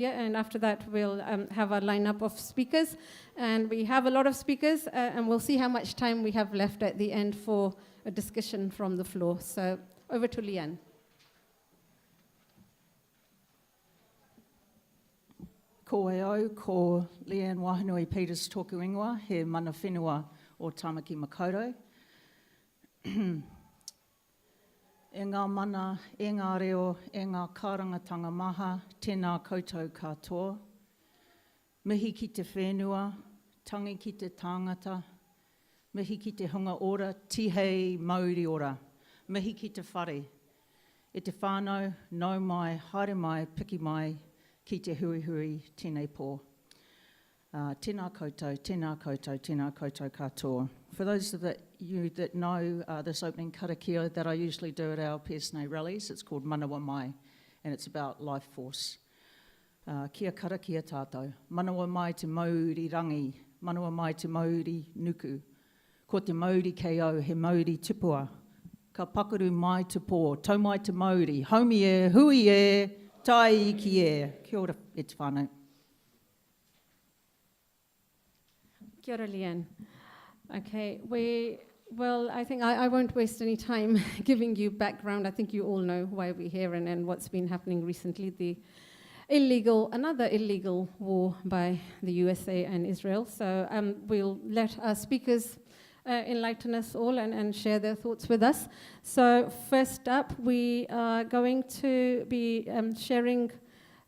Yeah, and after that, we'll have a lineup of speakers. And we have a lot of speakers, and we'll see how much time we have left at the end for a discussion from the floor. So over to Leanne. Ko e au, ko Leanne Wahanui Peters tōku ingoa, he mana whenua o Tāmaki Makaurau. E ngā mana, e ngā reo, e ngā kārangatanga maha, tēnā koutou katoa. Mihi ki te whenua, tangi ki te tāngata, mihi ki te hunga ora, tihei Māori ora, mihi ki te whare. E te whānau, nau mai, haere mai, piki mai, ki te hui hui, tēnei pō. Tēnā koutou, tēnā koutou, tēnā koutou katoa. For those of you that know this opening karakia that I usually do at our PSNA rallies, it's called Manawa Mai, and it's about life force. Kia karakia tātou. Manawa mai te Māori rangi, manawa mai te Māori nuku. Ko te Māori kei au, he Māori tipua. Ka pakuru mai te pō, tau mai te Māori, haumi e, hui e, tai iki e. Kia ora, e te whānau. Kia ora, Leanne. Okay, I think I won't waste any time giving you background. I think you all know why we're here and what's been happening recently, another illegal war by the USA and Israel. So we'll let our speakers enlighten us all and share their thoughts with us. So first up, we are going to be sharing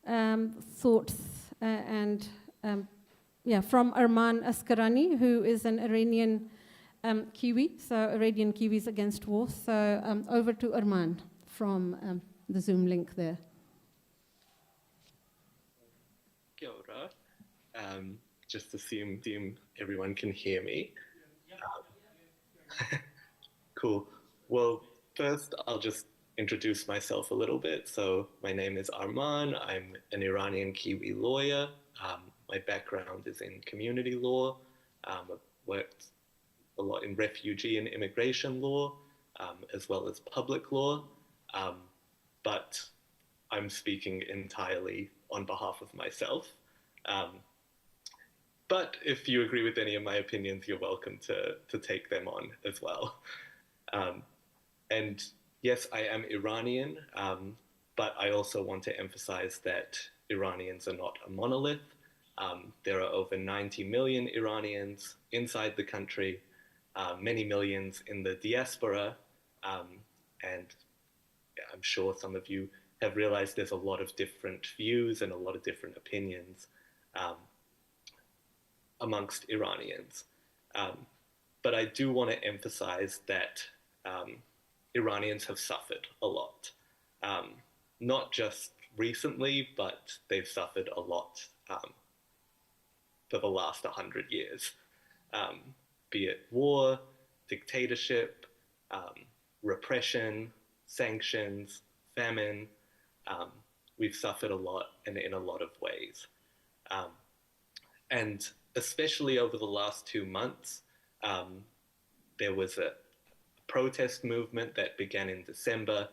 thoughts from Arman Askarani, who is an Iranian Kiwi, so Iranian Kiwis Against War. So over to Arman from the Zoom link there. Kia ora. Just assume everyone can hear me. Cool. Well, first I'll just introduce myself a little bit. So my name is Arman. I'm an Iranian Kiwi lawyer. My background is in community law. I've worked a lot in refugee and immigration law, as well as public law. But I'm speaking entirely on behalf of myself. But if you agree with any of my opinions, you're welcome to take them on as well. And yes, I am Iranian, but I also want to emphasize that Iranians are not a monolith. There are over 90 million Iranians inside the country, many millions in the diaspora, and I'm sure some of you have realized there's a lot of different views and a lot of different opinions amongst Iranians. But I do want to emphasize that Iranians have suffered a lot. Not just recently, but they've suffered a lot for the last 100 years. Be it war, dictatorship, repression, sanctions, famine. We've suffered a lot and in a lot of ways. And especially over the last 2 months, there was a protest movement that began in December,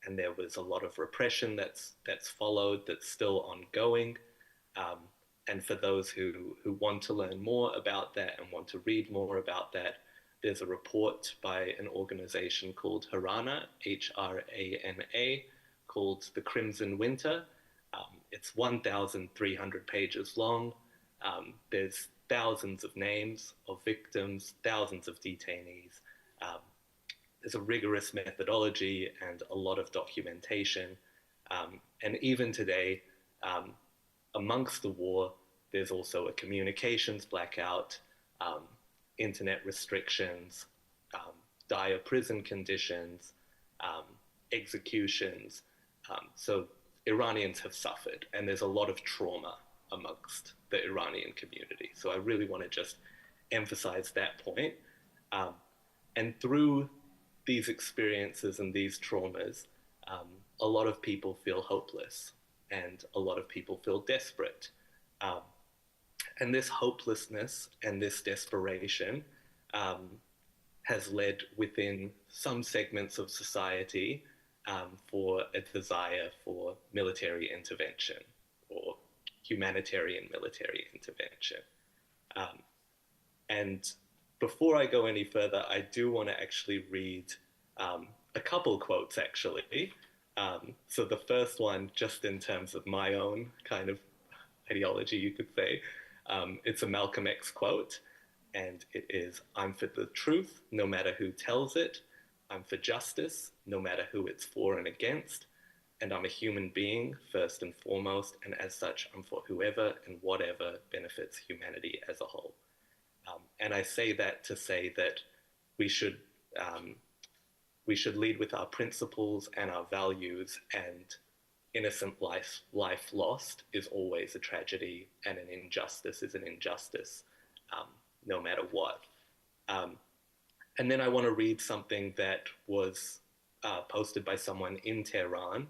and there was a lot of repression that's followed, that's still ongoing. And for those who want to learn more about that and want to read more about that, there's a report by an organization called Hrana, H-R-A-N-A, called The Crimson Winter. It's 1,300 pages long. There's thousands of names of victims, thousands of detainees. There's a rigorous methodology and a lot of documentation. And even today, amongst the war, there's also a communications blackout, internet restrictions, dire prison conditions, executions. So Iranians have suffered, and there's a lot of trauma amongst the Iranian community. So I really want to just emphasize that point. And through these experiences and these traumas, a lot of people feel hopeless and a lot of people feel desperate. And this hopelessness and this desperation has led within some segments of society for a desire for military intervention. humanitarian military intervention. And before I go any further, I do want to actually read a couple quotes, actually. So the first one, just in terms of my own kind of ideology, you could say, it's a Malcolm X quote, and it is, "I'm for the truth, no matter who tells it. I'm for justice, no matter who it's for and against. And I'm a human being, first and foremost, and as such, I'm for whoever and whatever benefits humanity as a whole." And I say that to say that we should lead with our principles and our values, and innocent life lost is always a tragedy, and an injustice is an injustice, no matter what. And then I want to read something that was posted by someone in Tehran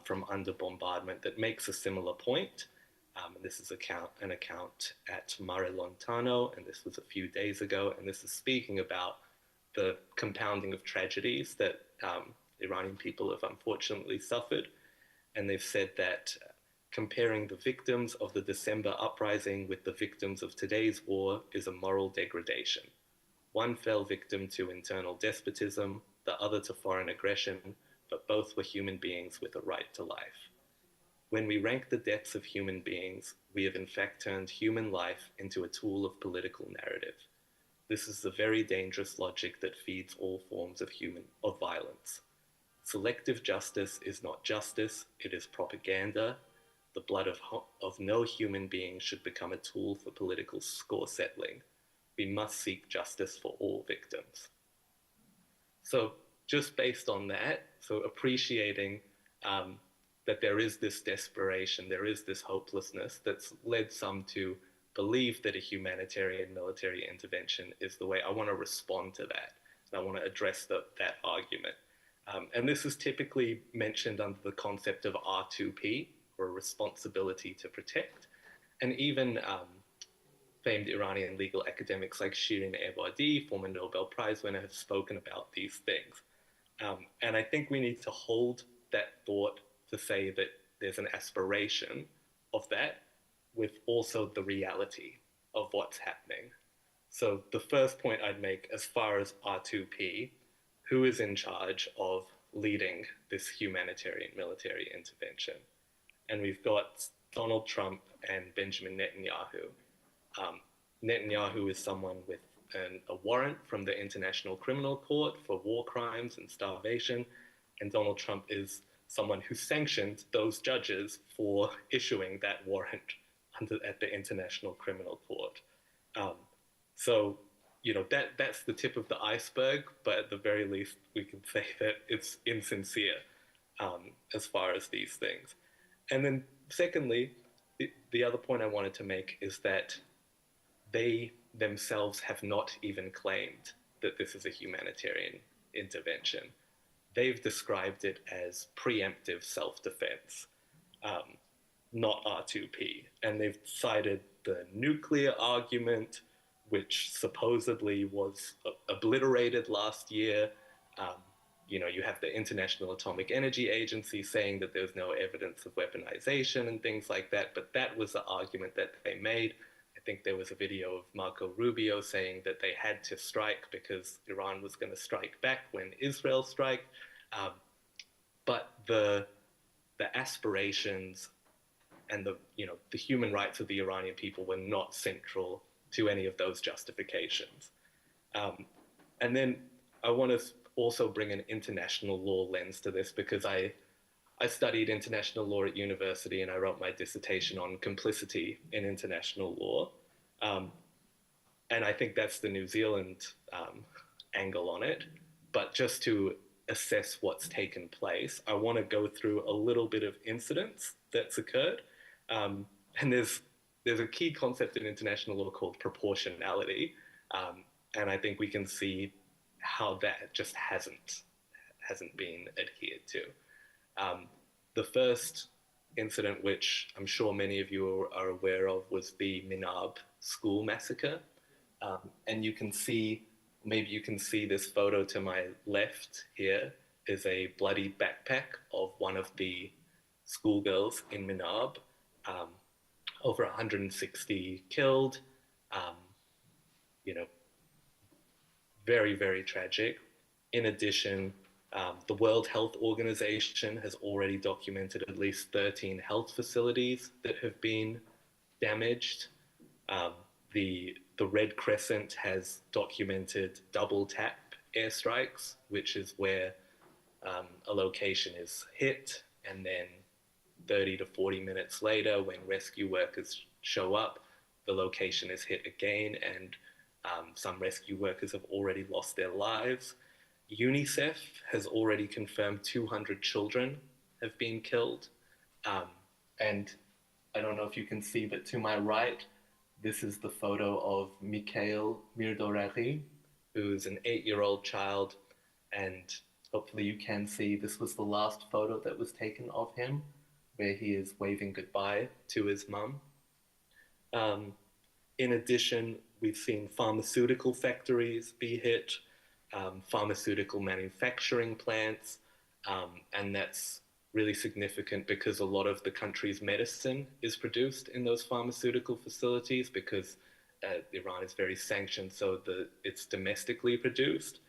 from Under Bombardment that makes a similar point. And this is an account at Mare Lontano, and this was a few days ago, and this is speaking about the compounding of tragedies that Iranian people have unfortunately suffered. And they've said that comparing the victims of the December uprising with the victims of today's war is a moral degradation. One fell victim to internal despotism, the other to foreign aggression, but both were human beings with a right to life. When we rank the deaths of human beings, we have in fact turned human life into a tool of political narrative. This is the very dangerous logic that feeds all forms of violence. Selective justice is not justice, it is propaganda. The blood of no human being should become a tool for political score settling. We must seek justice for all victims. So just based on that, so appreciating that there is this desperation, there is this hopelessness that's led some to believe that a humanitarian military intervention is the way. I want to respond to that. And I want to address that argument. And this is typically mentioned under the concept of R2P, or responsibility to protect. And even famed Iranian legal academics like Shirin Ebadi, former Nobel Prize winner, have spoken about these things. And I think we need to hold that thought to say that there's an aspiration of that with also the reality of what's happening. So the first point I'd make as far as R2P, who is in charge of leading this humanitarian military intervention? And we've got Donald Trump and Benjamin Netanyahu. Netanyahu is someone with a warrant from the International Criminal Court for war crimes and starvation, and Donald Trump is someone who sanctioned those judges for issuing that warrant at the International Criminal Court. So, you know, that's the tip of the iceberg, but at the very least, we can say that it's insincere as far as these things. And then secondly, the other point I wanted to make is that they themselves have not even claimed that this is a humanitarian intervention. They've described it as preemptive self-defense, not R2P. And they've cited the nuclear argument, which supposedly was obliterated last year. You know, you have the International Atomic Energy Agency saying that there's no evidence of weaponization and things like that, but that was the argument that they made. I think there was a video of Marco Rubio saying that they had to strike because Iran was going to strike back when Israel struck. But the aspirations and the human rights of the Iranian people were not central to any of those justifications. And then I want to also bring an international law lens to this, because I studied international law at university and I wrote my dissertation on complicity in international law. And I think that's the New Zealand angle on it. But just to assess what's taken place, I want to go through a little bit of incidents that's occurred. And there's a key concept in international law called proportionality. And I think we can see how that just hasn't been adhered to. The first incident, which I'm sure many of you are aware of, was the Minab school massacre. And maybe you can see this photo to my left here is a bloody backpack of one of the schoolgirls in Minab. over 160 killed. Um, you know, very, very tragic. In addition, the World Health Organization has already documented at least 13 health facilities that have been damaged. Um, the Red Crescent has documented double tap airstrikes, which is where a location is hit, and then 30 to 40 minutes later, when rescue workers show up, the location is hit again, and some rescue workers have already lost their lives. UNICEF has already confirmed 200 children have been killed. Um, and I don't know if you can see, but to my right, this is the photo of Mikhail Mirdorari, who's an 8-year-old child. And hopefully you can see this was the last photo that was taken of him, where he is waving goodbye to his mum. In addition, we've seen pharmaceutical factories be hit, pharmaceutical manufacturing plants, and that's really significant because a lot of the country's medicine is produced in those pharmaceutical facilities because Iran is very sanctioned, so it's domestically produced.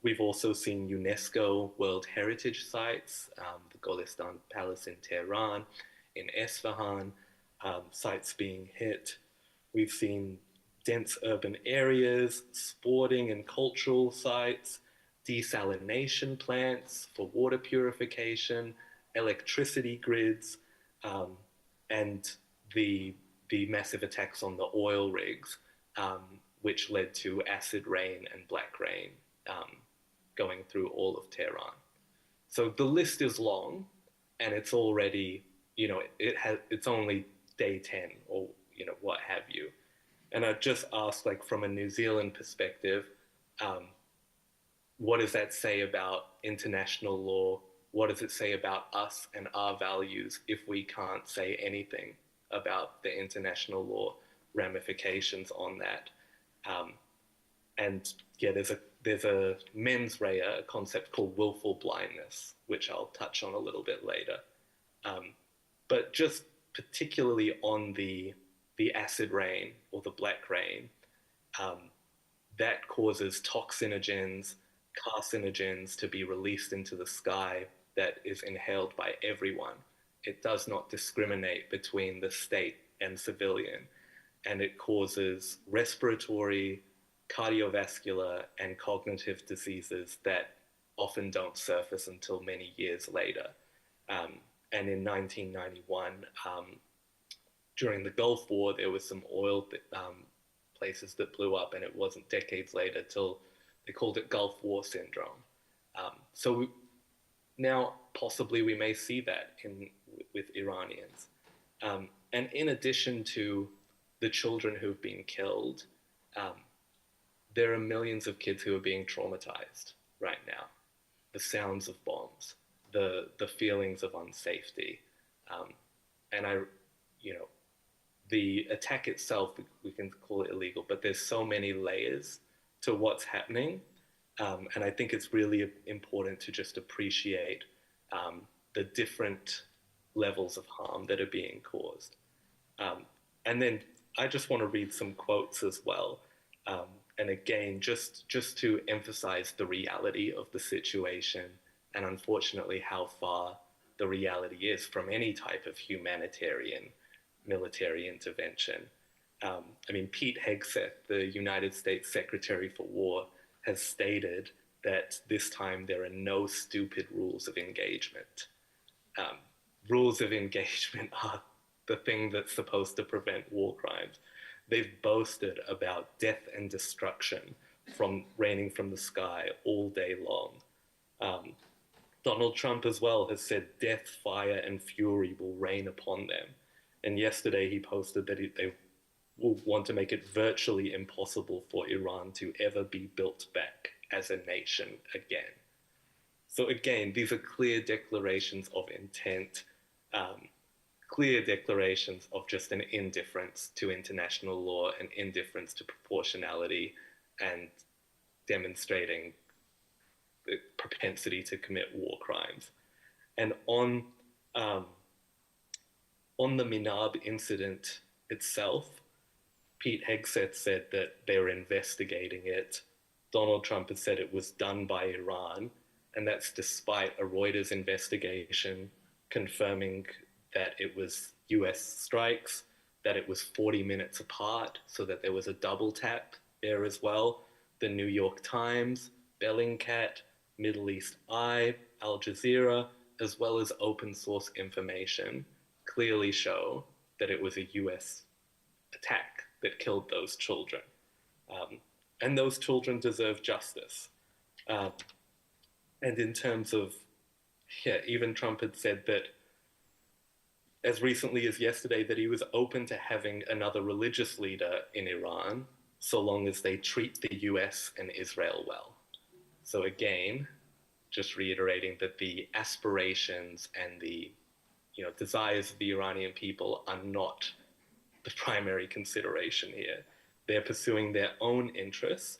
We've also seen UNESCO World Heritage Sites, the Golestan Palace in Tehran, in Esfahan, sites being hit. We've seen dense urban areas, sporting and cultural sites, desalination plants for water purification, electricity grids, and the massive attacks on the oil rigs, which led to acid rain and black rain going through all of Tehran. So the list is long, and it's already, it's only day 10 or what have you. And I'd just ask, like, from a New Zealand perspective, what does that say about international law? What does it say about us and our values if we can't say anything about the international law ramifications on that? And yeah, there's a mens rea, a concept called willful blindness, which I'll touch on a little bit later. But just particularly on the acid rain or the black rain, that causes toxinogens, carcinogens to be released into the sky that is inhaled by everyone. It does not discriminate between the state and civilian, and it causes respiratory, cardiovascular, and cognitive diseases that often don't surface until many years later. And in 1991, during the Gulf War, there was some oil places that blew up, and it wasn't decades later till they called it Gulf War syndrome. So now possibly we may see that with Iranians. And in addition to the children who've been killed, there are millions of kids who are being traumatized right now. The sounds of bombs, the feelings of unsafety, and the attack itself, we can call it illegal, but there's so many layers to what's happening. And I think it's really important to just appreciate the different levels of harm that are being caused. And then I just want to read some quotes as well. And again, just to emphasize the reality of the situation and unfortunately how far the reality is from any type of humanitarian military intervention. Pete Hegseth, the United States Secretary for War, has stated that this time there are no stupid rules of engagement. Rules of engagement are the thing that's supposed to prevent war crimes. They've boasted about death and destruction from raining from the sky all day long. Donald Trump as well has said death, fire, and fury will rain upon them. And yesterday he posted that they will want to make it virtually impossible for Iran to ever be built back as a nation again. So again, these are clear declarations of intent, clear declarations of just an indifference to international law, an indifference to proportionality, and demonstrating the propensity to commit war crimes. And on on the Minab incident itself, Pete Hegseth said that they were investigating it. Donald Trump has said it was done by Iran, and that's despite a Reuters investigation confirming that it was US strikes, that it was 40 minutes apart, so that there was a double tap there as well. The New York Times, Bellingcat, Middle East Eye, Al Jazeera, as well as open source information clearly show that it was a US attack that killed those children. And those children deserve justice. And in terms of, yeah, even Trump had said that as recently as yesterday that he was open to having another religious leader in Iran so long as they treat the US and Israel well. So again, just reiterating that the aspirations and the desires of the Iranian people are not the primary consideration here. They're pursuing their own interests,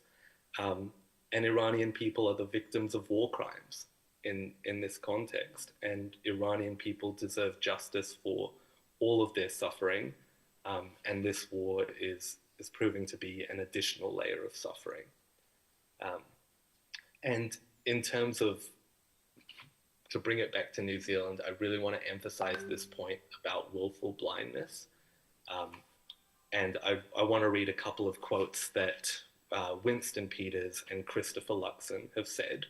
and Iranian people are the victims of war crimes in this context, and Iranian people deserve justice for all of their suffering, and this war is proving to be an additional layer of suffering. And in terms of, to bring it back to New Zealand, I really want to emphasize this point about willful blindness. And I want to read a couple of quotes that Winston Peters and Christopher Luxon have said.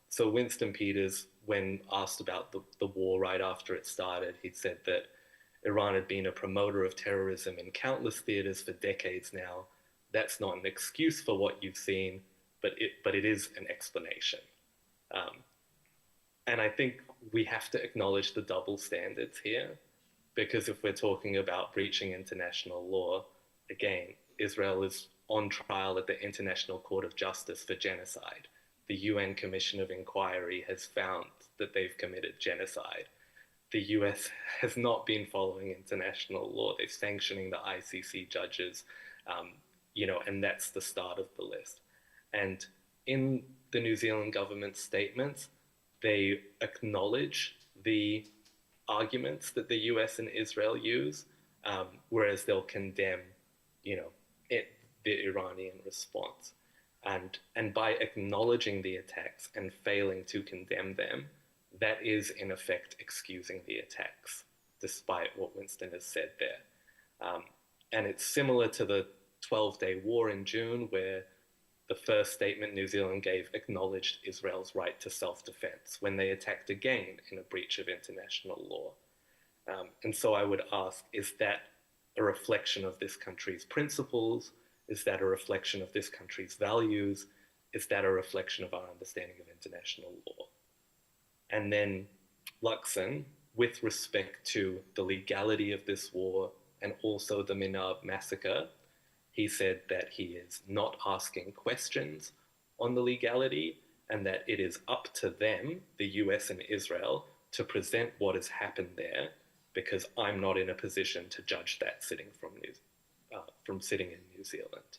So Winston Peters, when asked about the war right after it started, he said that Iran had been a promoter of terrorism in countless theaters for decades now. That's not an excuse for what you've seen, but it is an explanation. And I think we have to acknowledge the double standards here, because if we're talking about breaching international law, again, Israel is on trial at the International Court of Justice for genocide. The UN Commission of Inquiry has found that they've committed genocide. The US has not been following international law. They're sanctioning the ICC judges, and that's the start of the list. And in the New Zealand government statements, they acknowledge the arguments that the US and Israel use, whereas they'll condemn, the Iranian response. And by acknowledging the attacks and failing to condemn them, that is in effect excusing the attacks, despite what Winston has said there. And it's similar to the 12-day war in June, where the first statement New Zealand gave acknowledged Israel's right to self-defense when they attacked again in a breach of international law. And so I would ask, is that a reflection of this country's principles? Is that a reflection of this country's values? Is that a reflection of our understanding of international law? And then Luxon, with respect to the legality of this war and also the Minab massacre, he said that he is not asking questions on the legality and that it is up to them, the US and Israel, to present what has happened there, because I'm not in a position to judge that from sitting in New Zealand.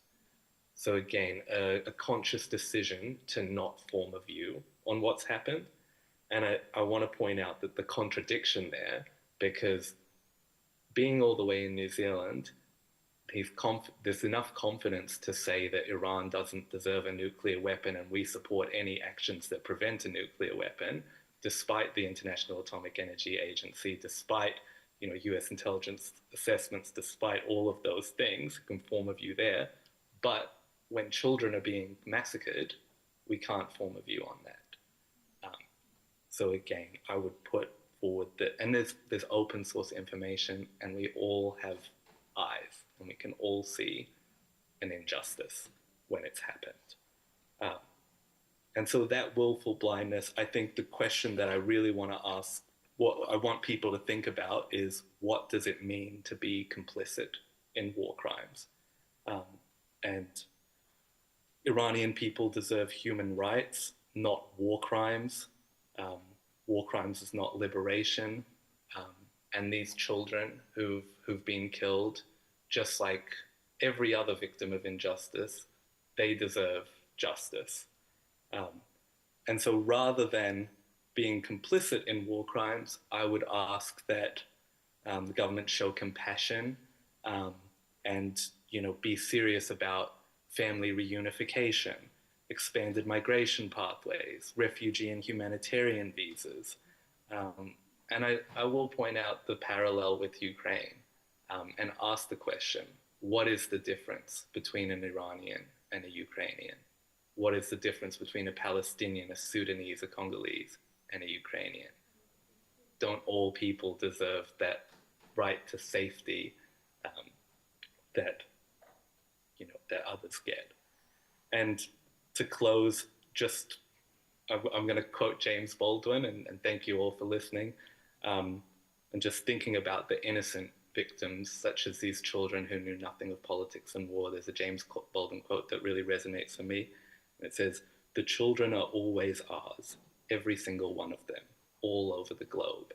So again, a conscious decision to not form a view on what's happened. And I want to point out that the contradiction there, because being all the way in New Zealand, there's enough confidence to say that Iran doesn't deserve a nuclear weapon and we support any actions that prevent a nuclear weapon, despite the International Atomic Energy Agency, despite US intelligence assessments, despite all of those things, can form a view there. But when children are being massacred, we can't form a view on that. So again, I would put forward that, and there's open source information, and we all have eyes, and we can all see an injustice when it's happened. And so that willful blindness, I think the question that I really want to ask, what I want people to think about is, what does it mean to be complicit in war crimes? And Iranian people deserve human rights, not war crimes. War crimes is not liberation. And these children who've been killed, just like every other victim of injustice, they deserve justice. And so rather than being complicit in war crimes, I would ask that the government show compassion and be serious about family reunification, expanded migration pathways, refugee and humanitarian visas. And I will point out the parallel with Ukraine and ask the question, what is the difference between an Iranian and a Ukrainian? What is the difference between a Palestinian, a Sudanese, a Congolese, and a Ukrainian? Don't all people deserve that right to safety that others get? And to close, I'm going to quote James Baldwin, and thank you all for listening. And just thinking about the innocent victims, such as these children who knew nothing of politics and war. There's a James Baldwin quote that really resonates for me. And it says, "The children are always ours, every single one of them, all over the globe.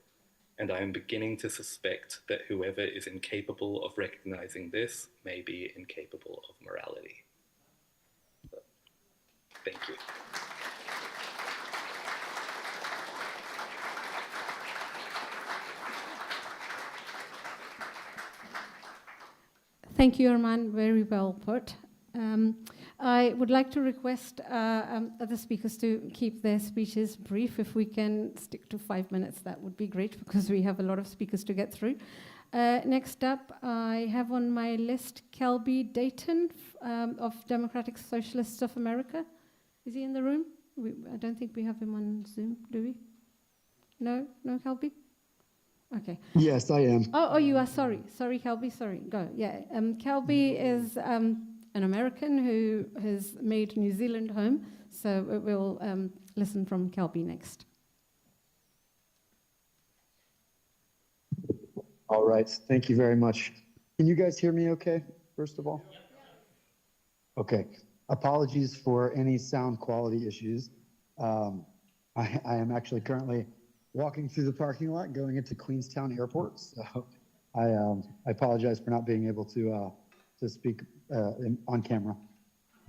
And I am beginning to suspect that whoever is incapable of recognizing this may be incapable of morality." So, thank you. Thank you, Arman. Very well put. I would like to request other speakers to keep their speeches brief. If we can stick to 5 minutes, that would be great, because we have a lot of speakers to get through. Next up, I have on my list Kelby Dayton of Democratic Socialists of America. Is he in the room? I don't think we have him on Zoom, do we? No, Kelby? Okay. Yes, I am. Oh, you are. Sorry, Kelby. Sorry. Go. Yeah. Kelby is an American who has made New Zealand home. So we'll listen from Kelby next. All right. Thank you very much. Can you guys hear me okay, first of all? Okay. Apologies for any sound quality issues. I am actually currently walking through the parking lot going into Queenstown Airport. So I apologize for not being able to speak on camera.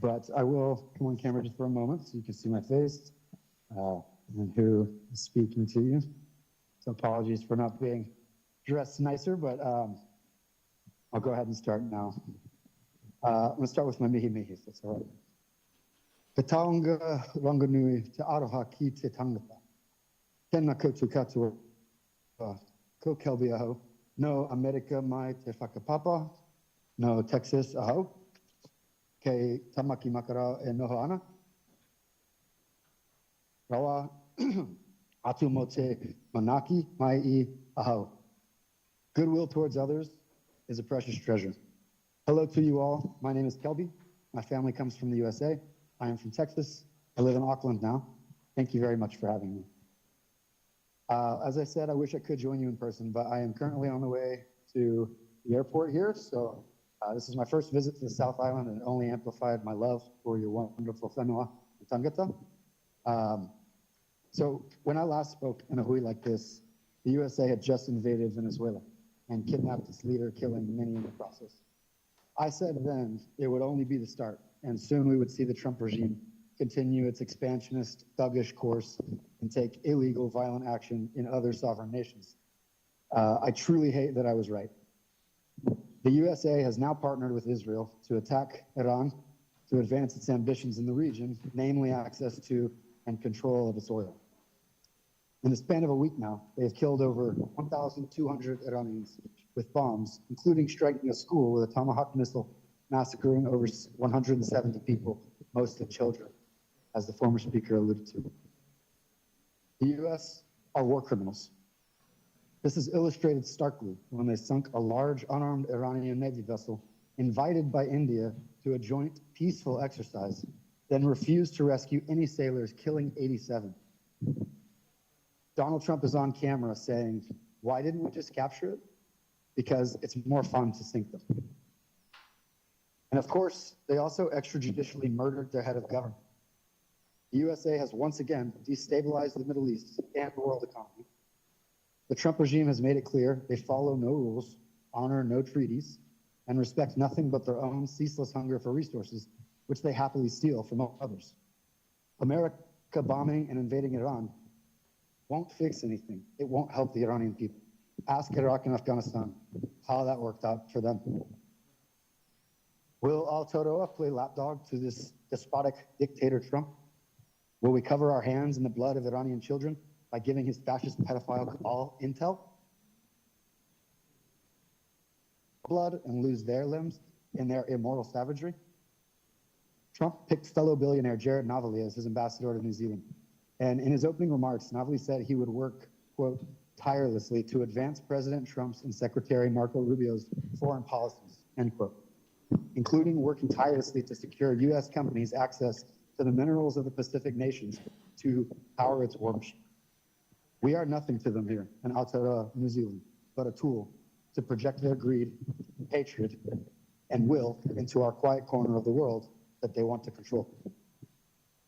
But I will come on camera just for a moment so you can see my face and who is speaking to you. So apologies for not being dressed nicer, but I'll go ahead and start now. I'm going to start with my mihi mihi, if that's all right. Te taonga ranganui te aroha ki te tangata. Tēnā koutou katoa, ko Kelby aho, no America mai te whakapapa, no Texas aho, kei Tamaki Makarau e noho ana. Rawa atu mo te manaki mai I aho. Goodwill towards others is a precious treasure. Hello to you all. My name is Kelby. My family comes from the USA. I am from Texas. I live in Auckland now. Thank you very much for having me. As I said, I wish I could join you in person, but I am currently on the way to the airport here. So this is my first visit to the South Island, and it only amplified my love for your wonderful whenua and tangata. So when I last spoke in a hui like this, the USA had just invaded Venezuela and kidnapped its leader, killing many in the process. I said then it would only be the start, and soon we would see the Trump regime continue its expansionist, thuggish course and take illegal, violent action in other sovereign nations. I truly hate that I was right. The USA has now partnered with Israel to attack Iran to advance its ambitions in the region, namely access to and control of its oil. In the span of a week now, they have killed over 1,200 Iranians with bombs, including striking a school with a Tomahawk missile, massacring over 170 people, mostly children, as the former speaker alluded to. The US are war criminals. This is illustrated starkly when they sunk a large unarmed Iranian Navy vessel invited by India to a joint peaceful exercise, then refused to rescue any sailors, killing 87. Donald Trump is on camera saying, why didn't we just capture it? Because it's more fun to sink them. And of course, they also extrajudicially murdered their head of government. The USA has once again destabilized the Middle East and the world economy. The Trump regime has made it clear they follow no rules, honor no treaties, and respect nothing but their own ceaseless hunger for resources, which they happily steal from others. America bombing and invading Iran won't fix anything. It won't help the Iranian people. Ask Iraq and Afghanistan how that worked out for them. Will Aotearoa play lapdog to this despotic dictator Trump? Will we cover our hands in the blood of Iranian children by giving his fascist pedophile cabal intel? Blood and lose their limbs in their immoral savagery? Trump picked fellow billionaire Jared Novaly as his ambassador to New Zealand. And in his opening remarks, Novaly said he would work, quote, tirelessly to advance President Trump's and Secretary Marco Rubio's foreign policies, end quote, including working tirelessly to secure U.S. companies access to the minerals of the Pacific nations to power its war machine. We are nothing to them here in Aotearoa, New Zealand, but a tool to project their greed, hatred, and will into our quiet corner of the world that they want to control.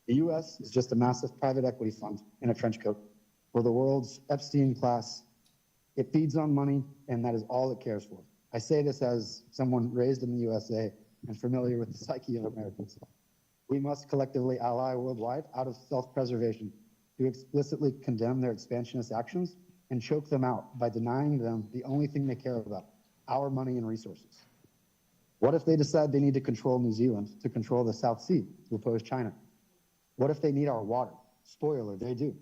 The U.S. is just a massive private equity fund in a trench coat for the world's Epstein class. It feeds on money, and that is all it cares for. I say this as someone raised in the USA and familiar with the psyche of Americans. We must collectively ally worldwide out of self-preservation to explicitly condemn their expansionist actions and choke them out by denying them the only thing they care about, our money and resources. What if they decide they need to control New Zealand to control the South Sea to oppose China? What if they need our water? Spoiler, they do.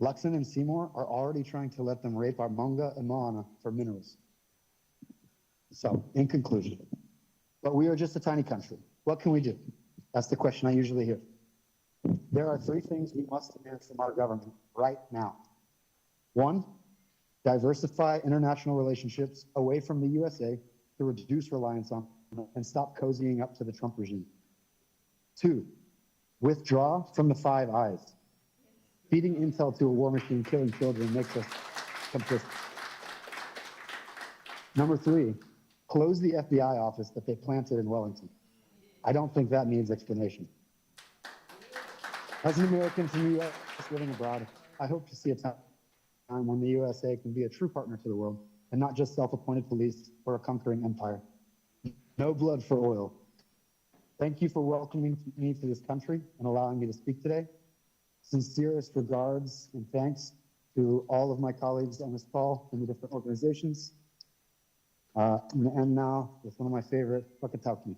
Luxon and Seymour are already trying to let them rape our Maunga and Moana for minerals. So, in conclusion, but we are just a tiny country. What can we do? That's the question I usually hear. There are three things we must demand from our government right now. One, diversify international relationships away from the USA to reduce reliance on and stop cozying up to the Trump regime. Two, withdraw from the Five Eyes. Feeding intel to a war machine killing children makes us complicit. Number three, close the FBI office that they planted in Wellington. I don't think that needs explanation. As an American from the US living abroad, I hope to see a time when the USA can be a true partner to the world and not just self-appointed police or a conquering empire. No blood for oil. Thank you for welcoming me to this country and allowing me to speak today. Sincerest regards and thanks to all of my colleagues on this call from the different organizations. And now with one of my favorite, Whakatauki.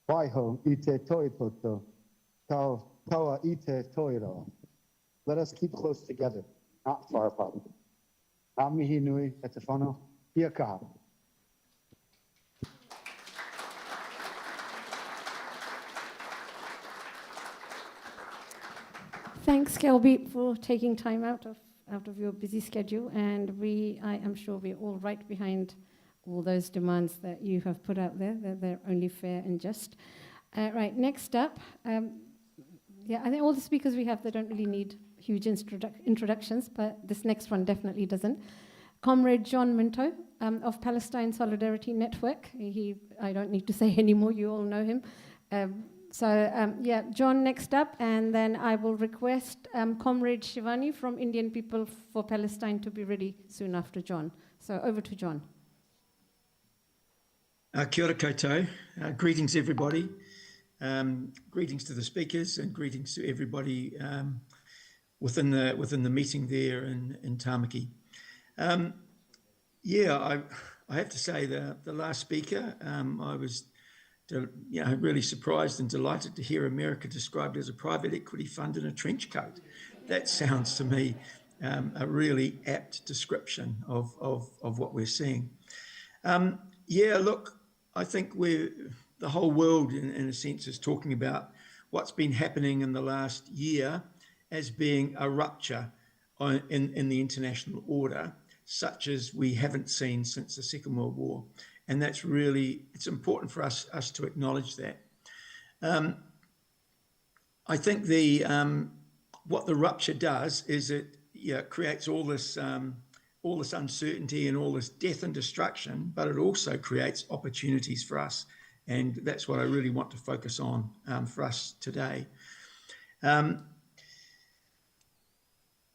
Waiho ite toipoto, kau kaua ite toiro. Let us keep close together, not far apart. Ngā mihi nui e te whānau, ia kaha. Thanks, Kelby, for taking time out of your busy schedule, and I am sure we're all right behind all those demands that you have put out there. They're only fair and just. Right, next up, I think all the speakers we have, they don't really need huge introductions, but this next one definitely doesn't. Comrade John Minto of Palestine Solidarity Network. I don't need to say anymore, you all know him. John next up, and then I will request Comrade Shivani from Indian People for Palestine to be ready soon after John. So over to John. Kia ora koutou. Greetings, everybody. Greetings to the speakers and greetings to everybody within the meeting there in Tamaki. I have to say the last speaker, I was really surprised and delighted to hear America described as a private equity fund in a trench coat. That sounds to me a really apt description of what we're seeing. I think the whole world, in a sense, is talking about what's been happening in the last year as being a rupture in the international order, such as we haven't seen since the Second World War. And that's really, it's important for us to acknowledge that. I think what the rupture does is it creates all this uncertainty and all this death and destruction, but it also creates opportunities for us. And that's what I really want to focus on for us today. But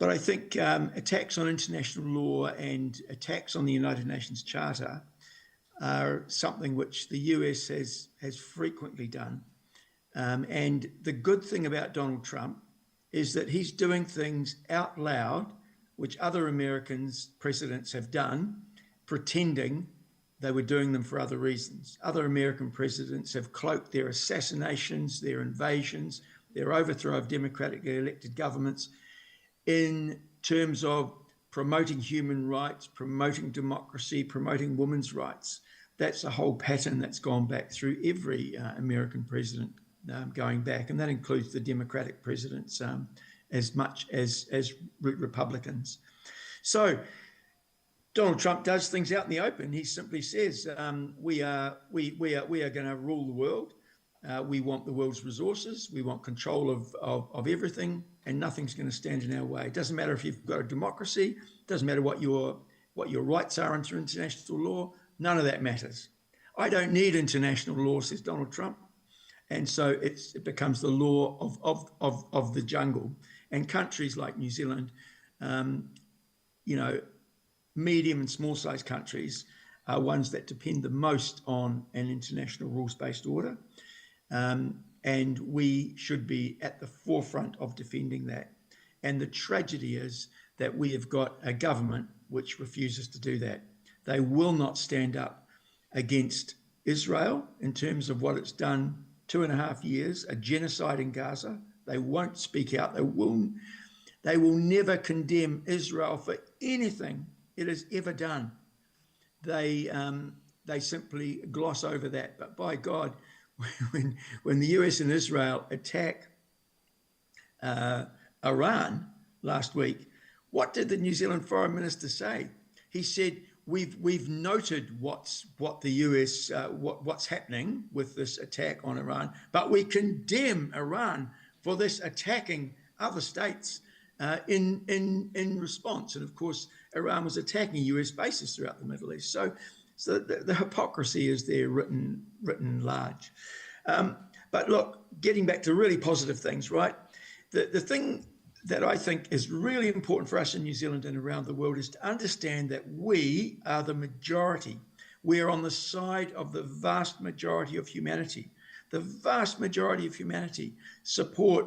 I think attacks on international law and attacks on the United Nations Charter are something which the US has frequently done. And the good thing about Donald Trump is that he's doing things out loud which other presidents have done, pretending they were doing them for other reasons. Other American presidents have cloaked their assassinations, their invasions, their overthrow of democratically elected governments in terms of promoting human rights, promoting democracy, promoting women's rights. That's a whole pattern that's gone back through every American president going back, and that includes the Democratic presidents as much as Republicans. So Donald Trump does things out in the open. He simply says, we are going to rule the world. We want the world's resources. We want control of everything, and nothing's going to stand in our way. It doesn't matter if you've got a democracy. It doesn't matter what your rights are under international law. None of that matters. I don't need international law, says Donald Trump. And so it becomes the law of the jungle. And countries like New Zealand, medium and small size countries are ones that depend the most on an international rules-based order. And we should be at the forefront of defending that. And the tragedy is that we have got a government which refuses to do that. They will not stand up against Israel in terms of what it's done 2.5 years, a genocide in Gaza. They won't speak out. They will never condemn Israel for anything it has ever done. They simply gloss over that. But by God, when the US and Israel attack Iran last week, what did the New Zealand Foreign Minister say? He said, we've noted what's happening with this attack on Iran, but we condemn Iran for this attacking other states in response. And of course, Iran was attacking US bases throughout the Middle East. So the hypocrisy is there written large. But look, getting back to really positive things, right? The thing that I think is really important for us in New Zealand and around the world is to understand that we are the majority. We are on the side of the vast majority of humanity. The vast majority of humanity support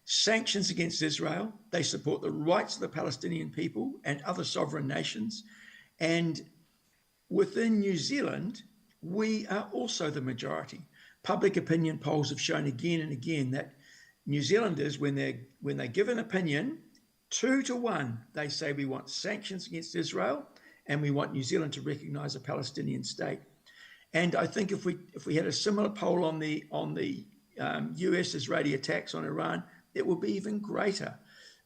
sanctions against Israel. They support the rights of the Palestinian people and other sovereign nations. And within New Zealand, we are also the majority. Public opinion polls have shown again and again that New Zealanders, when they give an opinion, 2-1, they say we want sanctions against Israel and we want New Zealand to recognise a Palestinian state. And I think if we had a similar poll on the US-Israeli attacks on Iran, it will be even greater.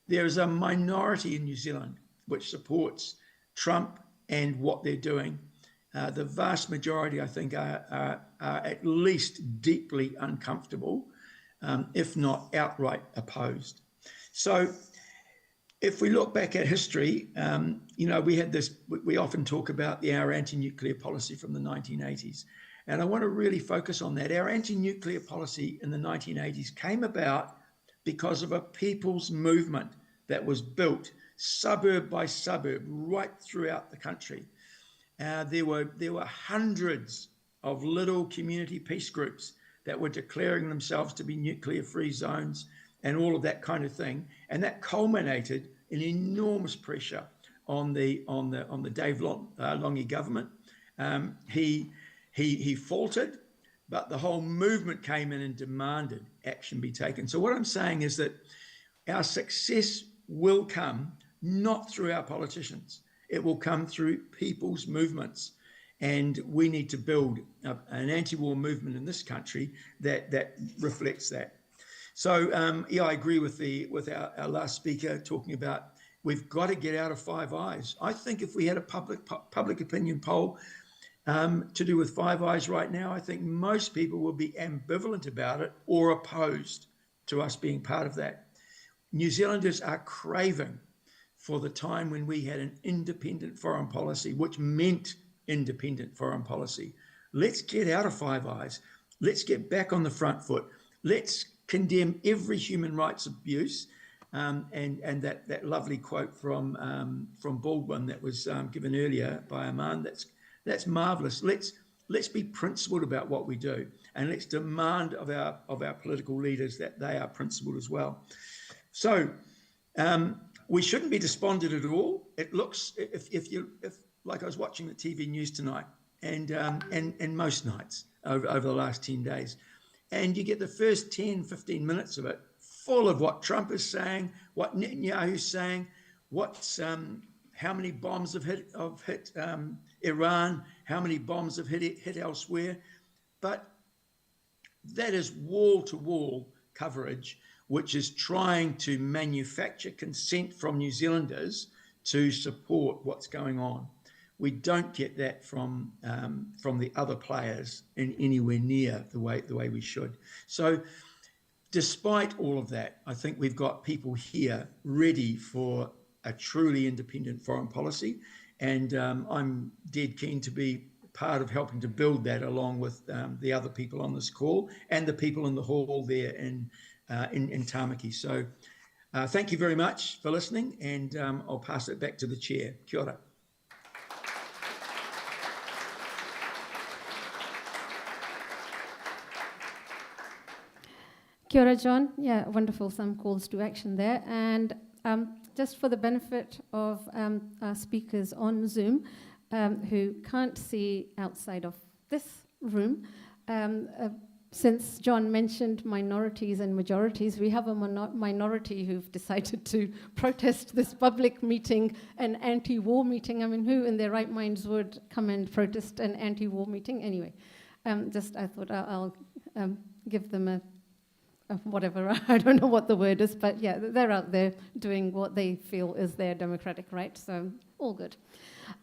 There is a minority in New Zealand which supports Trump and what they're doing. The vast majority, I think, are at least deeply uncomfortable, if not outright opposed. So if we look back at history, we often talk about our anti-nuclear policy from the 1980s. And I want to really focus on that. Our anti-nuclear policy in the 1980s came about because of a people's movement that was built suburb by suburb right throughout the country. There were hundreds of little community peace groups that were declaring themselves to be nuclear-free zones and all of that kind of thing, and that culminated in enormous pressure on the Dave Lange government. He faltered, but the whole movement came in and demanded action be taken. So what I'm saying is that our success will come not through our politicians. It will come through people's movements. And we need to build an anti-war movement in this country that reflects that. So, I agree with our last speaker talking about we've got to get out of Five Eyes. I think if we had a public opinion poll to do with Five Eyes right now, I think most people will be ambivalent about it or opposed to us being part of that. New Zealanders are craving for the time when we had an independent foreign policy, which meant independent foreign policy. Let's get out of Five Eyes. Let's get back on the front foot. Let's condemn every human rights abuse. And that lovely quote from Baldwin that was given earlier by Aman, that's marvelous. Let's be principled about what we do, and let's demand of our political leaders that they are principled as well. So we shouldn't be despondent at all. It looks, if like I was watching the TV news tonight and most nights over the last 10 days, and you get the first 10, 15 minutes of it full of what Trump is saying, what Netanyahu's saying, how many bombs have hit Iran, how many bombs have hit elsewhere. But that is wall-to-wall coverage, which is trying to manufacture consent from New Zealanders to support what's going on. We don't get that from the other players in anywhere near the way we should. So despite all of that, I think we've got people here ready for a truly independent foreign policy. And I'm dead keen to be part of helping to build that along with the other people on this call and the people in the hall there in Tamaki. So thank you very much for listening, and I'll pass it back to the chair. Kia ora. Kia ora, John. Yeah, wonderful. Some calls to action there. And just for the benefit of our speakers on Zoom who can't see outside of this room, since John mentioned minorities and majorities, we have a minority who've decided to protest this public meeting, an anti-war meeting. I mean, who in their right minds would come and protest an anti-war meeting? Anyway, I thought I'll give them a whatever, I don't know what the word is, but yeah, they're out there doing what they feel is their democratic right, so all good.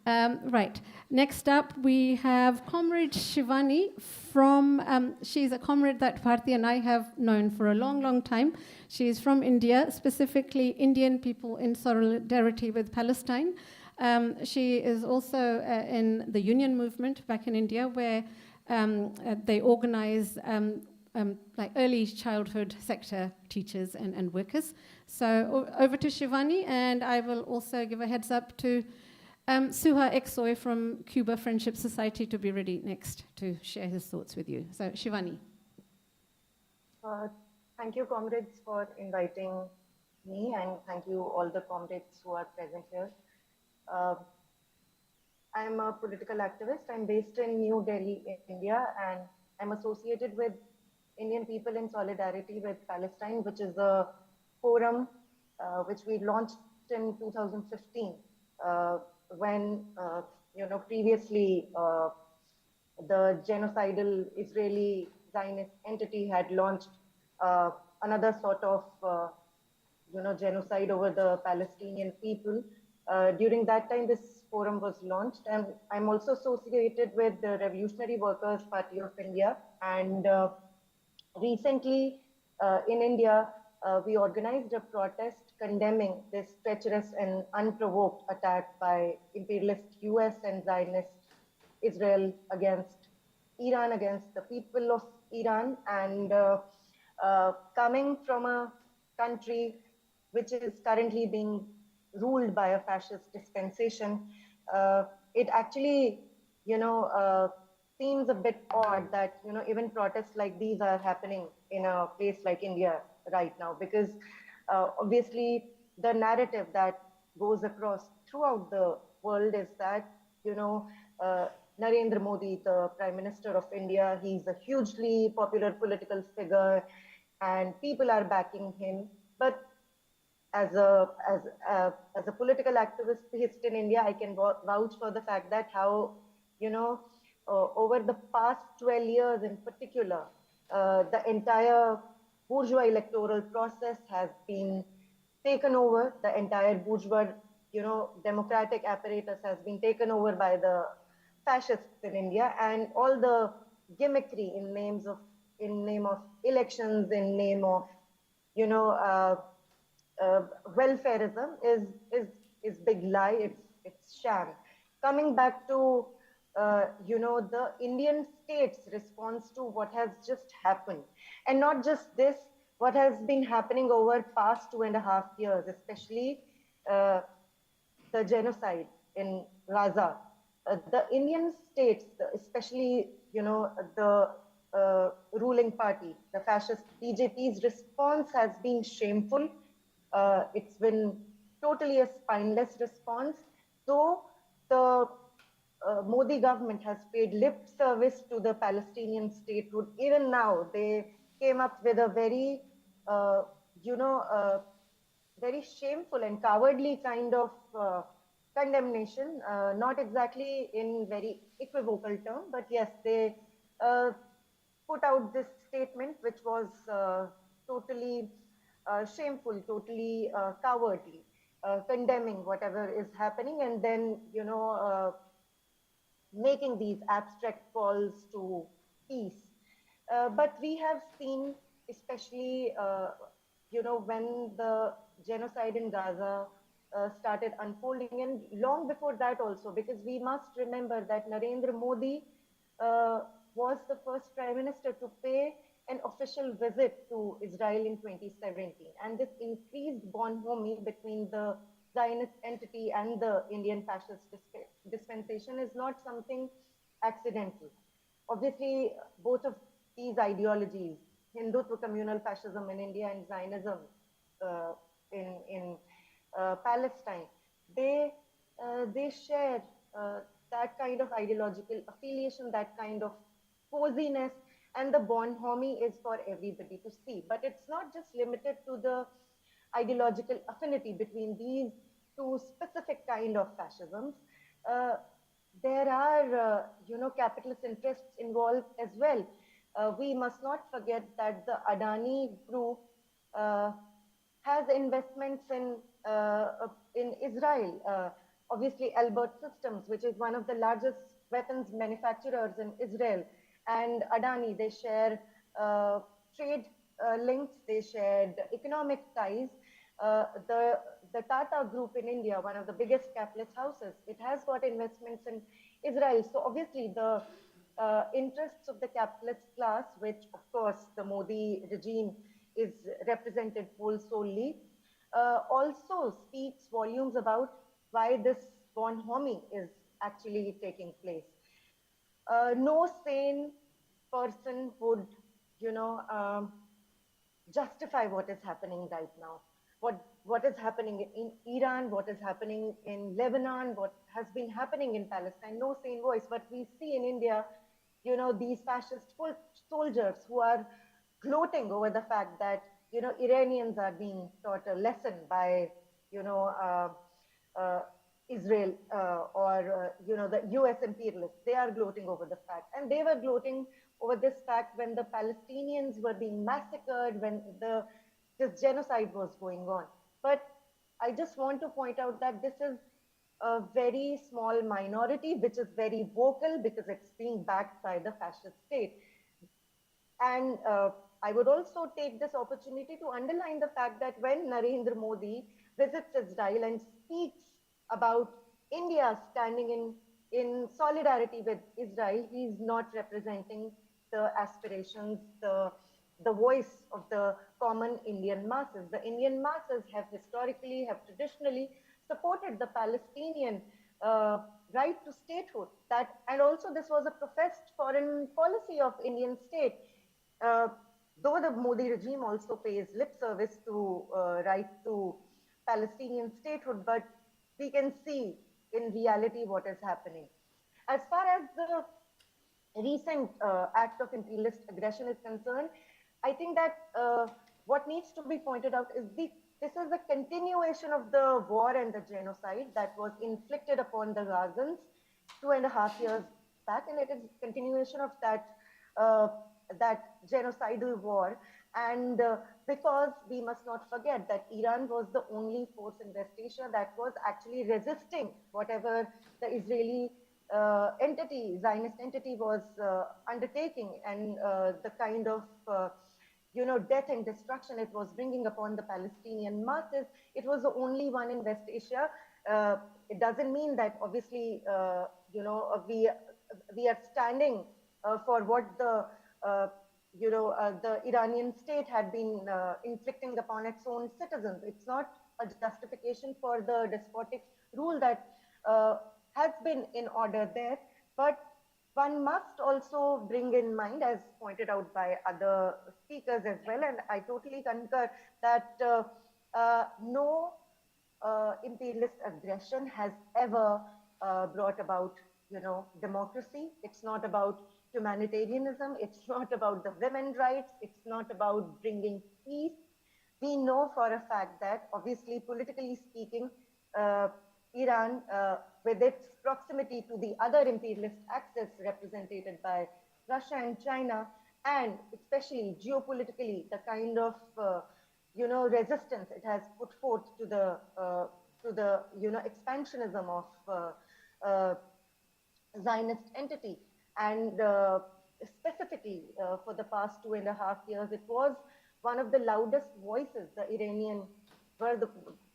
Right, next up we have Comrade Shivani from, she's a comrade that Bharti and I have known for a long, long time. She's from India, specifically Indian people in solidarity with Palestine. She is also in the union movement back in India, where they organize like early childhood sector teachers and workers. So over to Shivani, and I will also give a heads up to Suha Exoy from Cuba Friendship Society to be ready next to share his thoughts with you. So Shivani. Thank you, comrades, for inviting me, and thank you all the comrades who are present here. I'm a political activist. I'm based in New Delhi, India, and I'm associated with Indian People in Solidarity with Palestine, which is a forum which we launched in 2015 when, previously the genocidal Israeli Zionist entity had launched another sort of, genocide over the Palestinian people. During that time, this forum was launched, and I'm also associated with the Revolutionary Workers' Party of India, and recently, in India, we organized a protest condemning this treacherous and unprovoked attack by imperialist US and Zionist Israel against Iran, against the people of Iran. And coming from a country which is currently being ruled by a fascist dispensation, it actually, seems a bit odd that even protests like these are happening in a place like India right now, because obviously the narrative that goes across throughout the world is that Narendra Modi, the Prime Minister of India, he's a hugely popular political figure, and people are backing him. But as a political activist in India, I can vouch for the fact that how over the past 12 years in particular, the entire bourgeois electoral process has been taken over. The entire bourgeois, democratic apparatus has been taken over by the fascists in India, and all the gimmickry in name of elections, in name of, welfareism is big lie. It's sham. Coming back to the Indian state's response to what has just happened. And not just this, what has been happening over past 2.5 years, especially the genocide in Gaza. The Indian states, especially, the ruling party, the fascist BJP's response has been shameful. It's been, totally a spineless response. Though the Modi government has paid lip service to the Palestinian statehood, even now they came up with a very, uh, you know, very shameful and cowardly kind of condemnation, not exactly in very equivocal term, but yes, they uh, put out this statement which was totally shameful, totally cowardly, condemning whatever is happening, and then, making these abstract calls to peace. But we have seen, especially, when the genocide in Gaza started unfolding, and long before that also, because we must remember that Narendra Modi uh, was the first prime minister to pay an official visit to Israel in 2017. And this increased bonhomie between the Zionist entity and the Indian fascist dispensation is not something accidental. Obviously, both of these ideologies, Hindutva communal fascism in India and Zionism uh, in Palestine, they they share that kind of ideological affiliation, that kind of coziness, and the bonhomie is for everybody to see. But it's not just limited to the ideological affinity between these two specific kind of fascisms. Uh, there are, capitalist interests involved as well. We must not forget that the Adani group uh, has investments in Israel. Obviously, Albert Systems, which is one of the largest weapons manufacturers in Israel, and Adani, they share trade links, they shared economic ties. The Tata Group in India, one of the biggest capitalist houses, it has got investments in Israel. So obviously the interests of the capitalist class, which of course the Modi regime is represented whole solely, also speaks volumes about why this bonhomie is actually taking place. No sane person would, you know, justify what is happening right now. What is happening in Iran, what is happening in Lebanon, what has been happening in Palestine, no sane voice. But we see in India, these fascist soldiers who are gloating over the fact that, Iranians are being taught a lesson by, you know, uh, uh, Israel or the U.S. imperialists. They are gloating over the fact, and they were gloating over this fact when the Palestinians were being massacred, when this genocide was going on. But I just want to point out that this is a very small minority, which is very vocal because it's being backed by the fascist state. And I would also take this opportunity to underline the fact that when Narendra Modi visits Israel and speaks about India standing in solidarity with Israel, he's not representing the aspirations, the voice of the common Indian masses. The Indian masses have historically, have traditionally supported the Palestinian right to statehood. And also this was a professed foreign policy of Indian state. Uh, though the Modi regime also pays lip service to right to Palestinian statehood, but we can see in reality what is happening. As far as the recent act of imperialist aggression is concerned, I think that what needs to be pointed out is this is a continuation of the war and the genocide that was inflicted upon the Gazans 2.5 years back, and it is continuation of uh, that genocidal war. And because we must not forget that Iran was the only force in West Asia that was actually resisting whatever the Israeli Zionist entity was undertaking, and the kind of death and destruction it was bringing upon the Palestinian masses. It was the only one in West Asia. It doesn't mean that obviously, we are standing for what the Iranian state had been inflicting upon its own citizens. It's not a justification for the despotic rule that has been in order there, but one must also bring in mind, as pointed out by other speakers as well, and I totally concur that no imperialist aggression has ever brought about, democracy. It's not about humanitarianism. It's not about the women's rights. It's not about bringing peace. We know for a fact that, obviously, politically speaking, Iran, with its proximity to the other imperialist axis represented by Russia and China, and especially geopolitically, the kind of resistance it has put forth to the expansionism of Zionist entity, and specifically for the past 2.5 years, it was one of the loudest voices. The Iranian were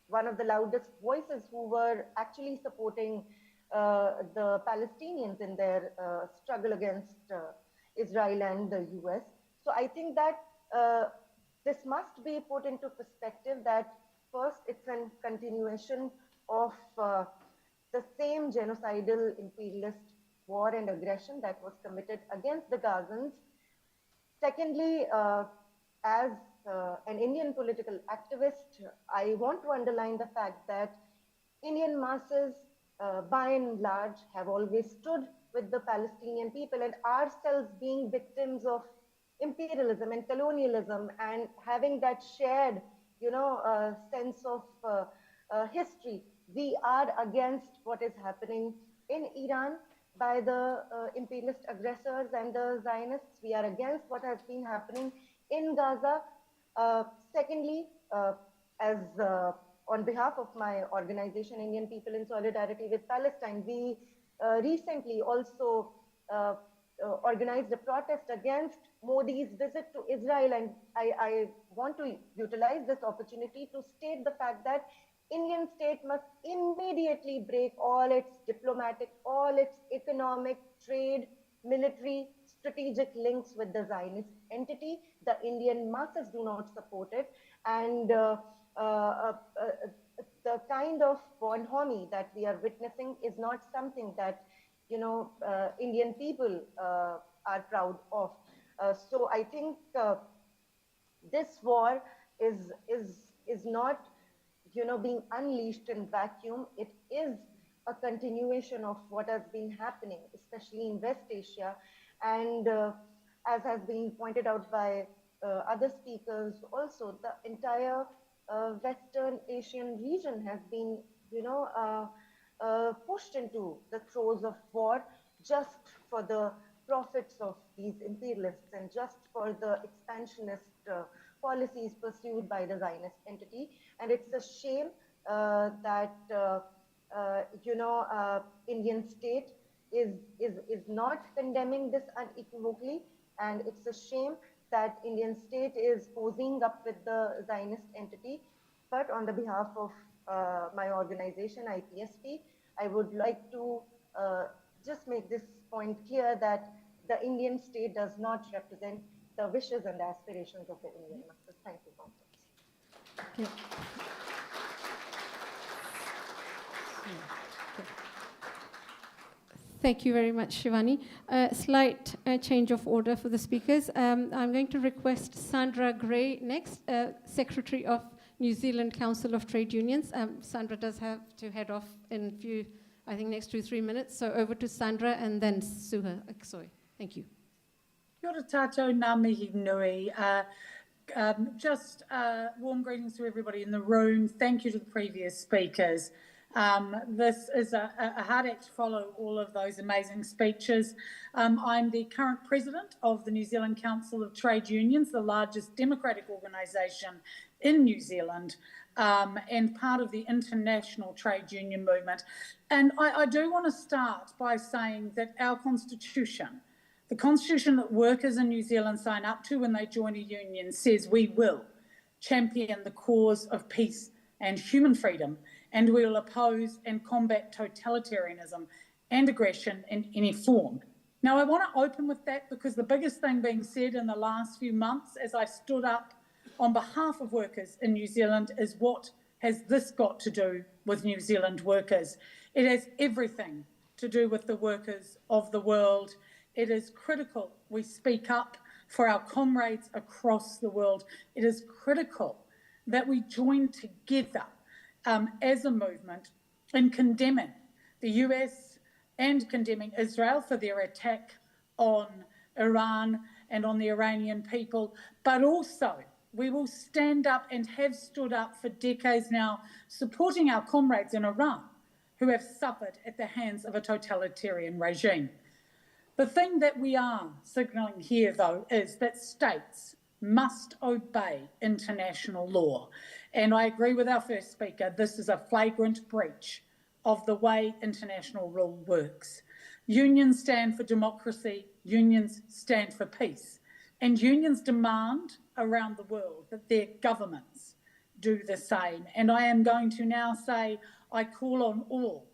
one of the loudest voices who were actually supporting the Palestinians in their struggle against Israel and the US. So I think that this must be put into perspective that first, it's a continuation of the same genocidal imperialist war and aggression that was committed against the Gazans. Secondly, as an Indian political activist, I want to underline the fact that Indian masses, by and large, have always stood with the Palestinian people, and ourselves being victims of imperialism and colonialism, and having that shared, sense of history. We are against what is happening in Iran by the imperialist aggressors and the Zionists. We are against what has been happening in Gaza. Secondly, as on behalf of my organization, Indian People in Solidarity with Palestine, we recently also organized a protest against Modi's visit to Israel. And I want to utilize this opportunity to state the fact that Indian state must immediately break all its diplomatic, all its economic, trade, military, strategic links with the Zionist entity. The Indian masses do not support it. And the kind of bonhomie that we are witnessing is not something that, Indian people are proud of. So I think this war is not, being unleashed in vacuum. It is a continuation of what has been happening, especially in West Asia. And as has been pointed out by other speakers also, the entire Western Asian region has been, pushed into the throes of war just for the profits of these imperialists and just for the expansionist policies pursued by the Zionist entity. And it's a shame that Indian state is not condemning this unequivocally, and it's a shame that Indian state is posing up with the Zionist entity. But on the behalf of my organization, IPSP, I would like to just make this point clear that the Indian state does not represent the wishes and aspirations of the Indian masses. Thank you, Congress. Okay. Thank you very much, Shivani. Slight change of order for the speakers. I'm going to request Sandra Gray next, Secretary of New Zealand Council of Trade Unions. Sandra does have to head off in I think next 2-3 minutes. So over to Sandra and then Suha Aksoy. Thank you. Kia ora tātou, ngā mihi nui. Just warm greetings to everybody in the room. Thank you to the previous speakers. This is a hard act to follow all of those amazing speeches. I'm the current president of the New Zealand Council of Trade Unions, the largest democratic organisation in New Zealand, and part of the international trade union movement. And I do want to start by saying that our constitution, the constitution that workers in New Zealand sign up to when they join a union, says we will champion the cause of peace and human freedom, and we will oppose and combat totalitarianism and aggression in any form. Now, I want to open with that because the biggest thing being said in the last few months as I stood up on behalf of workers in New Zealand is, what has this got to do with New Zealand workers? It has everything to do with the workers of the world. It is critical we speak up for our comrades across the world. It is critical that we join together as a movement in condemning the US and condemning Israel for their attack on Iran and on the Iranian people, but also we will stand up and have stood up for decades now, supporting our comrades in Iran who have suffered at the hands of a totalitarian regime. The thing that we are signalling here, though, is that states must obey international law. And I agree with our first speaker, this is a flagrant breach of the way international law works. Unions stand for democracy, unions stand for peace, and unions demand around the world that their governments do the same. And I am going to now say, I call on all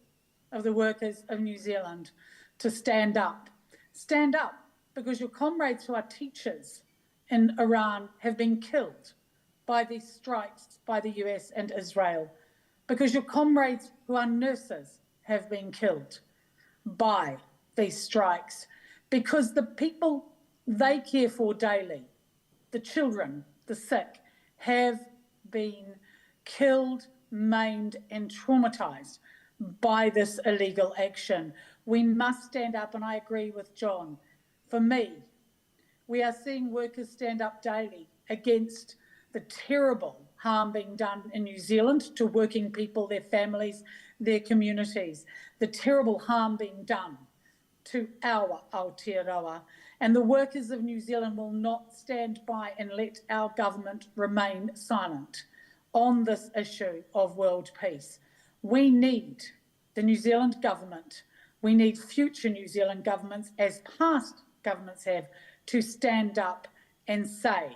of the workers of New Zealand to stand up. Stand up because your comrades who are teachers in Iran have been killed by these strikes by the US and Israel, because your comrades who are nurses have been killed by these strikes, because the people they care for daily, the children, the sick, have been killed, maimed and traumatised by this illegal action. We must stand up, and I agree with John. For me, we are seeing workers stand up daily against the terrible harm being done in New Zealand to working people, their families, their communities, the terrible harm being done to our Aotearoa. And the workers of New Zealand will not stand by and let our government remain silent on this issue of world peace. We need the New Zealand government, we need future New Zealand governments, as past governments have, to stand up and say,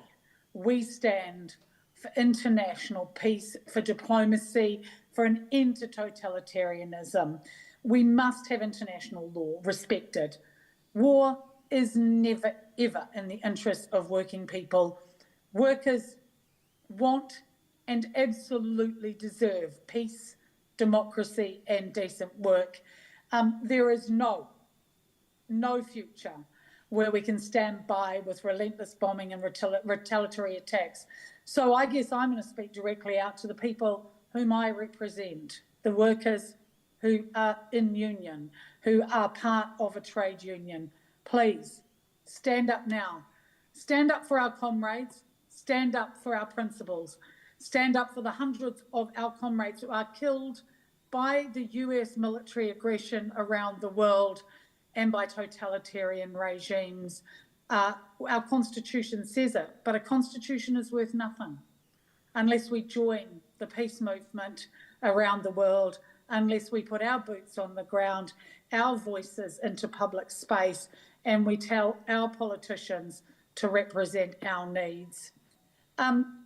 we stand for international peace, for diplomacy, for an end to totalitarianism. We must have international law respected. War is never, ever in the interest of working people. Workers want and absolutely deserve peace, democracy and decent work. There is no future where we can stand by with relentless bombing and retaliatory attacks. So I guess I'm going to speak directly out to the people whom I represent, the workers who are in union, who are part of a trade union. Please stand up now. Stand up for our comrades, stand up for our principles, stand up for the hundreds of our comrades who are killed by the US military aggression around the world and by totalitarian regimes. Our constitution says it, but a constitution is worth nothing unless we join the peace movement around the world, unless we put our boots on the ground, our voices into public space, and we tell our politicians to represent our needs.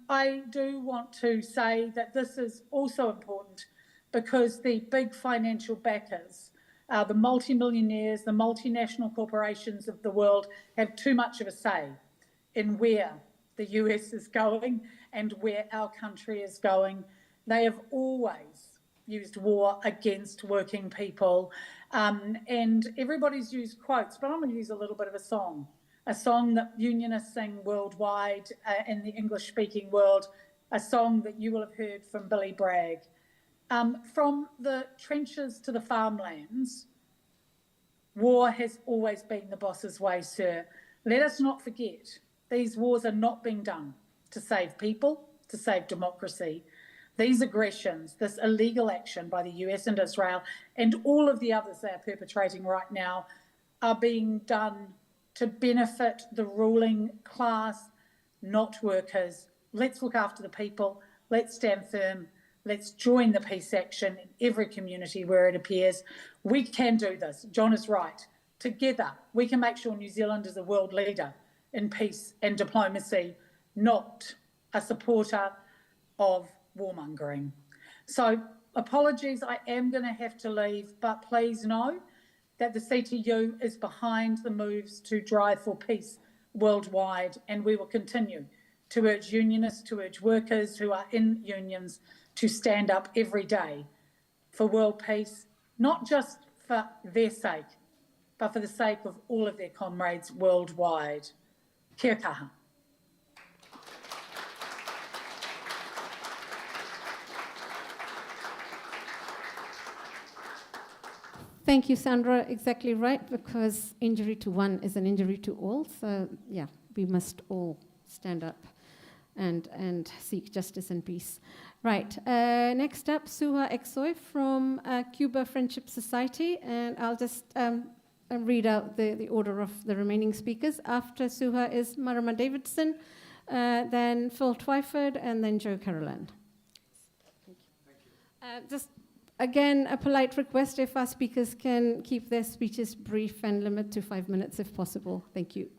I do want to say that this is also important because the big financial backers, the multimillionaires, the multinational corporations of the world have too much of a say in where the US is going and where our country is going. They have always used war against working people, and everybody's used quotes, but I'm going to use a little bit of a song that unionists sing worldwide in the English-speaking world, a song that you will have heard from Billy Bragg. From the trenches to the farmlands, war has always been the boss's way, sir. Let us not forget, these wars are not being done to save people, to save democracy. These aggressions, this illegal action by the US and Israel, and all of the others they are perpetrating right now, are being done to benefit the ruling class, not workers. Let's look after the people. Let's stand firm. Let's join the peace action in every community where it appears. We can do this. John is right. Together, we can make sure New Zealand is a world leader in peace and diplomacy, not a supporter of warmongering. So apologies, I am going to have to leave, but please know that the CTU is behind the moves to drive for peace worldwide, and we will continue to urge unionists, to urge workers who are in unions to stand up every day for world peace, not just for their sake, but for the sake of all of their comrades worldwide. Kia kaha. Thank you, Sandra. Exactly right, because injury to one is an injury to all. So, yeah, we must all stand up and seek justice and peace. Right, next up, Suha Exoy from Cuba Friendship Society, and I'll just read out the order of the remaining speakers. After Suha is Marama Davidson, then Phil Twyford, and then Joe Carolan. Just again, a polite request if our speakers can keep their speeches brief and limit to 5 minutes if possible. Thank you.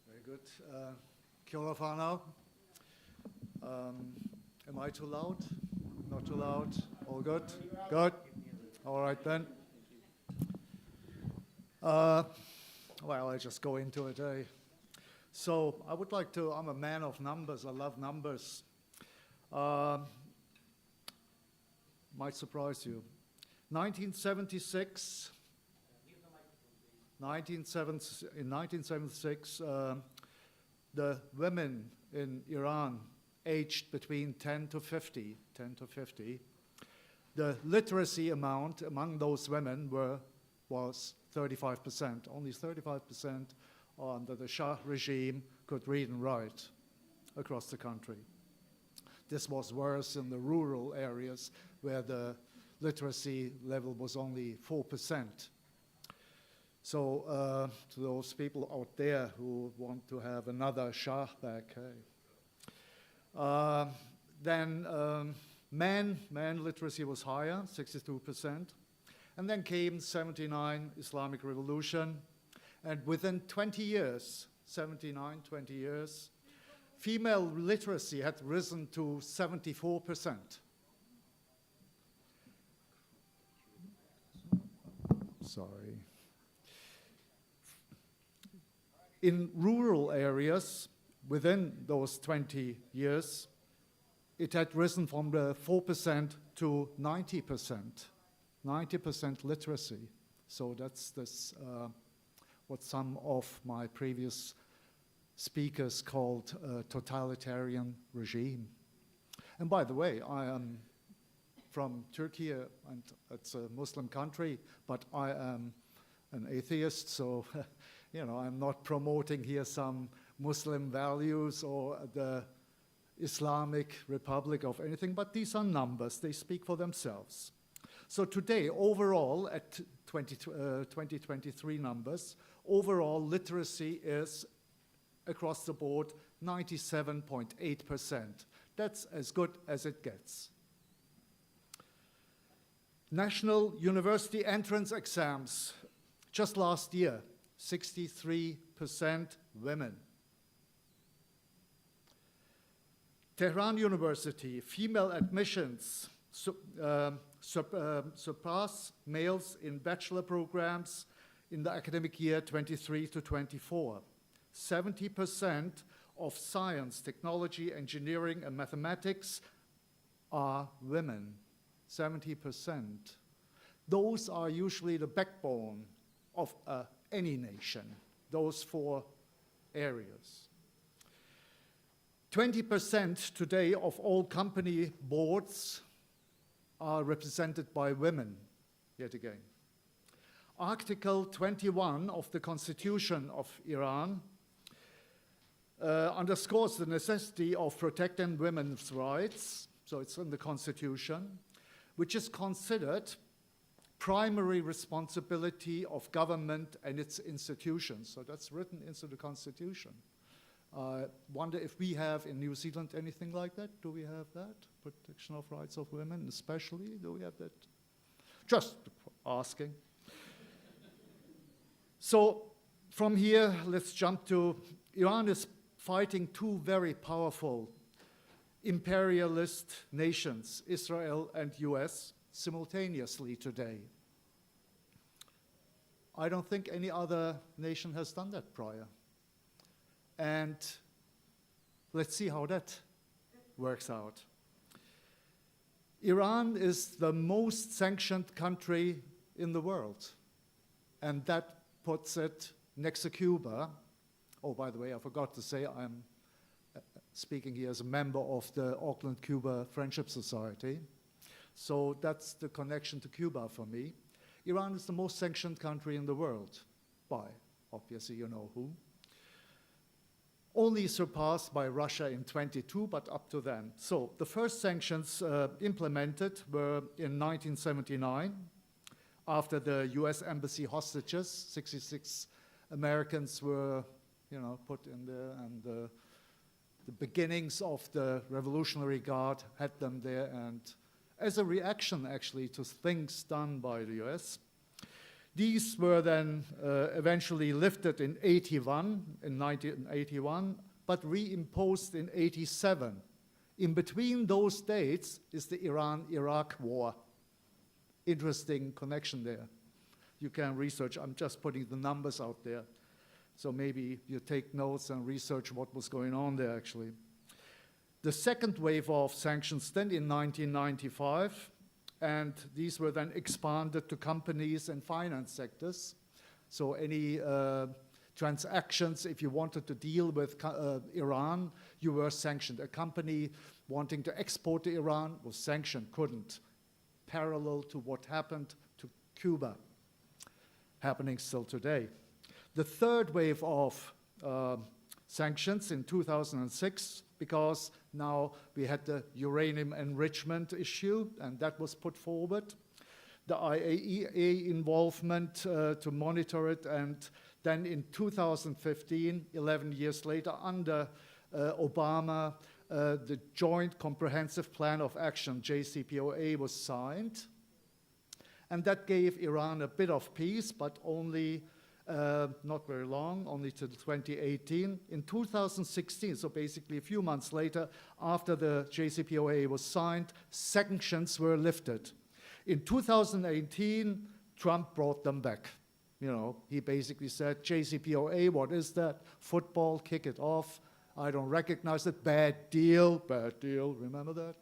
Very good. Kia ora whanau. Am I too loud? Not too loud? All good? Good? All right then. Well, I just go into it, eh? So I would like to, I'm a man of numbers, I love numbers. Might surprise you. 1976, in 1976, the women in Iran aged between 10 to 50, the literacy amount among those women was 35%. Only 35% under the Shah regime could read and write across the country. This was worse in the rural areas where the literacy level was only 4%. So to those people out there who want to have another Shah back, hey. Then man literacy was higher, 62%. And then came 79 Islamic Revolution. And within 20 years, 20 years, female literacy had risen to 74%. Sorry. In rural areas, within those 20 years, it had risen from the 4% to 90%. 90% literacy. So that's what some of my previous speakers called a totalitarian regime. And by the way, I am from Turkey, and it's a Muslim country, but I am an atheist, so you know, I'm not promoting here some Muslim values or the Islamic Republic of anything, but these are numbers, they speak for themselves. So today, overall, at 2023 numbers, overall literacy is across the board 97.8%. That's as good as it gets. National university entrance exams, just last year, 63% women. Tehran University, female admissions surpass males in bachelor programs in the academic year 23 to 24. 70% of science, technology, engineering, and mathematics are women. 70%. Those are usually the backbone of any nation, those four areas. 20% today of all company boards are represented by women, yet again. Article 21 of the Constitution of Iran underscores the necessity of protecting women's rights, so it's in the Constitution, which is considered primary responsibility of government and its institutions. So that's written into the Constitution. I wonder if we have in New Zealand anything like that. Do we have that? Protection of rights of women especially? Do we have that? Just asking. So from here, let's jump to Iran is fighting two very powerful imperialist nations, Israel and US, simultaneously today. I don't think any other nation has done that prior. And let's see how that works out. Iran is the most sanctioned country in the world, and that puts it next to Cuba. Oh, by the way, I forgot to say I'm speaking here as a member of the Auckland-Cuba Friendship Society. So that's the connection to Cuba for me. Iran is the most sanctioned country in the world by, obviously, you know who. Only surpassed by Russia in 22, but up to then. So the first sanctions implemented were in 1979, after the US embassy hostages. 66 Americans were, put in there, and the beginnings of the Revolutionary Guard had them there, and as a reaction, actually, to things done by the US. These were then eventually lifted in 1981, but reimposed in 87. In between those dates is the Iran-Iraq war. Interesting connection there. You can research. I'm just putting the numbers out there. So maybe you take notes and research what was going on there, actually. The second wave of sanctions then in 1995, and these were then expanded to companies and finance sectors. So any transactions, if you wanted to deal with Iran, you were sanctioned. A company wanting to export to Iran was sanctioned, couldn't. Parallel to what happened to Cuba, happening still today. The third wave of sanctions in 2006, because now we had the uranium enrichment issue, and that was put forward. The IAEA involvement to monitor it, and then in 2015, 11 years later, under Obama, the Joint Comprehensive Plan of Action, JCPOA, was signed. And that gave Iran a bit of peace, but only not very long, only till 2018. In 2016, so basically a few months later, after the JCPOA was signed, sanctions were lifted. In 2018, Trump brought them back. He basically said, JCPOA, what is that? Football, kick it off. I don't recognize it. Bad deal, remember that?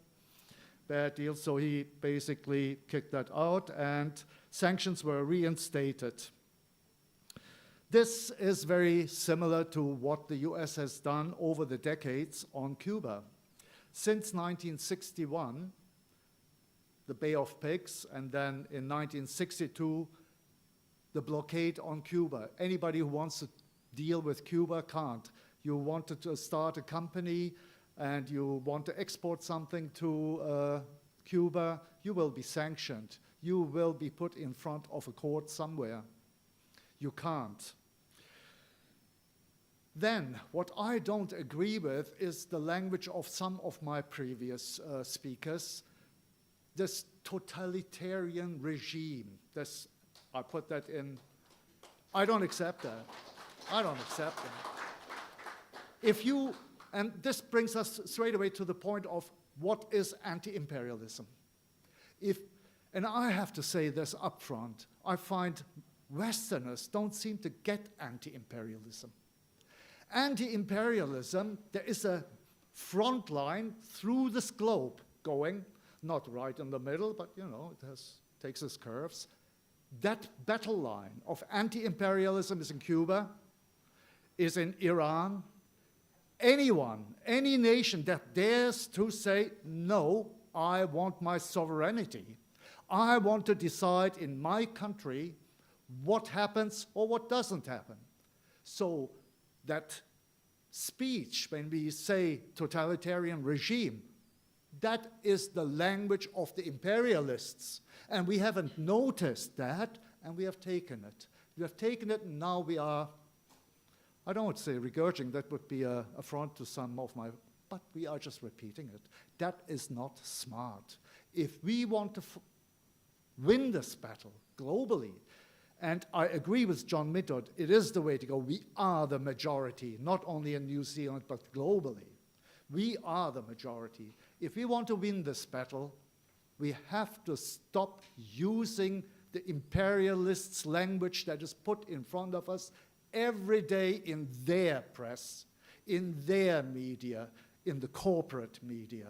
Bad deal. So he basically kicked that out, and sanctions were reinstated. This is very similar to what the US has done over the decades on Cuba. Since 1961, the Bay of Pigs, and then in 1962, the blockade on Cuba. Anybody who wants to deal with Cuba can't. You wanted to start a company and you want to export something to Cuba, you will be sanctioned. You will be put in front of a court somewhere. You can't. Then, what I don't agree with is the language of some of my previous speakers. This totalitarian regime, I put that in, I don't accept that. I don't accept that. And this brings us straight away to the point of what is anti-imperialism. And I have to say this up front, I find Westerners don't seem to get anti-imperialism. Anti-imperialism, there is a front line through this globe going, not right in the middle, but it takes its curves. That battle line of anti-imperialism is in Cuba, is in Iran. Anyone, any nation that dares to say, no, I want my sovereignty. I want to decide in my country what happens or what doesn't happen. So that speech, when we say totalitarian regime, that is the language of the imperialists. And we haven't noticed that, and we have taken it. We have taken it, and now we are, I don't want to say regurgitating, that would be an affront to some of my, but we are just repeating it. That is not smart. If we want to win this battle globally, and I agree with John Middod, it is the way to go. We are the majority, not only in New Zealand, but globally. We are the majority. If we want to win this battle, we have to stop using the imperialists' language that is put in front of us every day in their press, in their media, in the corporate media.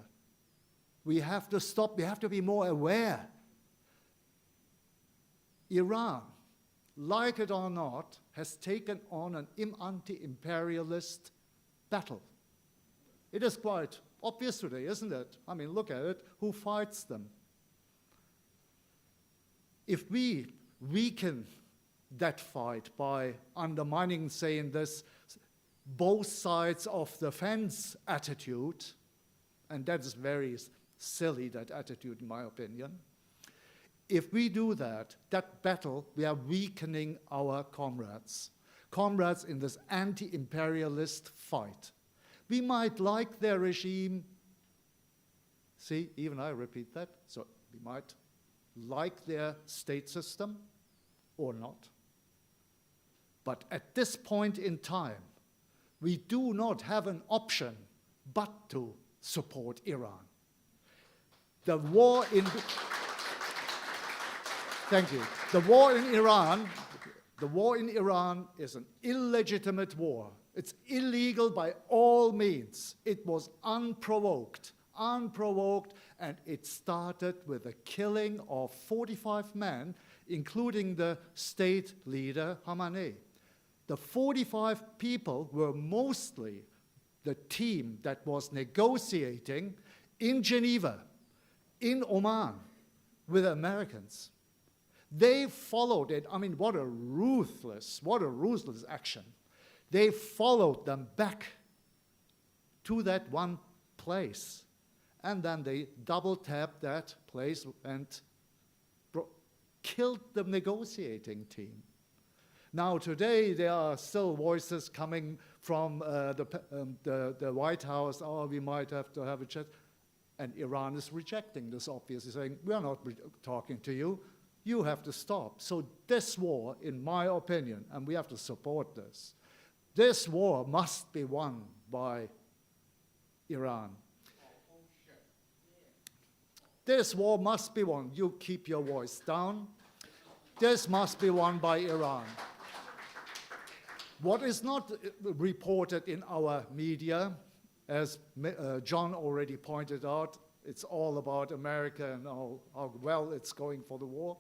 We have to stop, we have to be more aware. Iran, like it or not, has taken on an anti-imperialist battle. It is quite obvious today, isn't it? I mean, look at it. Who fights them? If we weaken that fight by undermining, saying this both sides of the fence attitude, and that is very silly, that attitude, in my opinion. If we do that, that battle, we are weakening our comrades in this anti-imperialist fight. We might like their regime. See, even I repeat that. So we might like their state system or not. But at this point in time, we do not have an option but to support Iran. The war in... Thank you. The war in Iran is an illegitimate war. It's illegal by all means. It was unprovoked, and it started with the killing of 45 men, including the state leader, Khamenei. The 45 people were mostly the team that was negotiating in Geneva, in Oman, with Americans. They followed it. I mean, what a ruthless action. They followed them back to that one place. And then they double-tapped that place and killed the negotiating team. Now, today, there are still voices coming from the White House, oh, we might have to have a chat. And Iran is rejecting this, obviously, saying, we are not talking to you. You have to stop. So this war, in my opinion, and we have to support this war must be won by Iran. This war must be won. You keep your voice down. This must be won by Iran. What is not reported in our media, as John already pointed out, it's all about America and how well it's going for the war.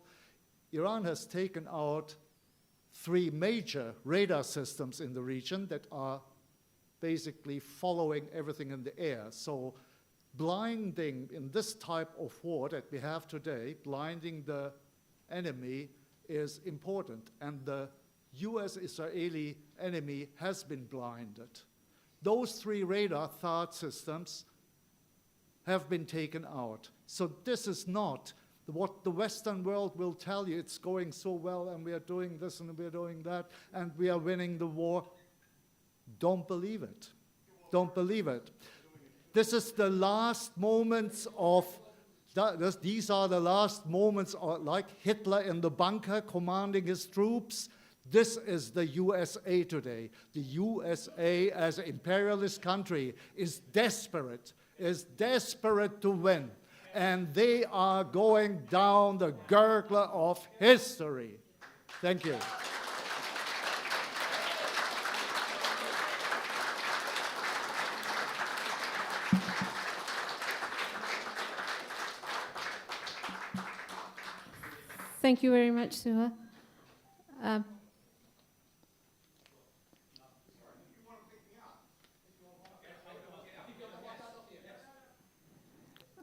Iran has taken out 3 major radar systems in the region that are basically following everything in the air. So blinding in this type of war that we have today, blinding the enemy is important. And the US-Israeli enemy has been blinded. Those 3 radar THAAD systems have been taken out. So this is not what the Western world will tell you. It's going so well, and we are doing this and we are doing that, and we are winning the war. Don't believe it. Don't believe it. This is the last moments of, these are the last moments like Hitler in the bunker commanding his troops. This is the USA today. The USA as an imperialist country is desperate to win. And they are going down the gurgler of history. Thank you. Thank you very much, Suha.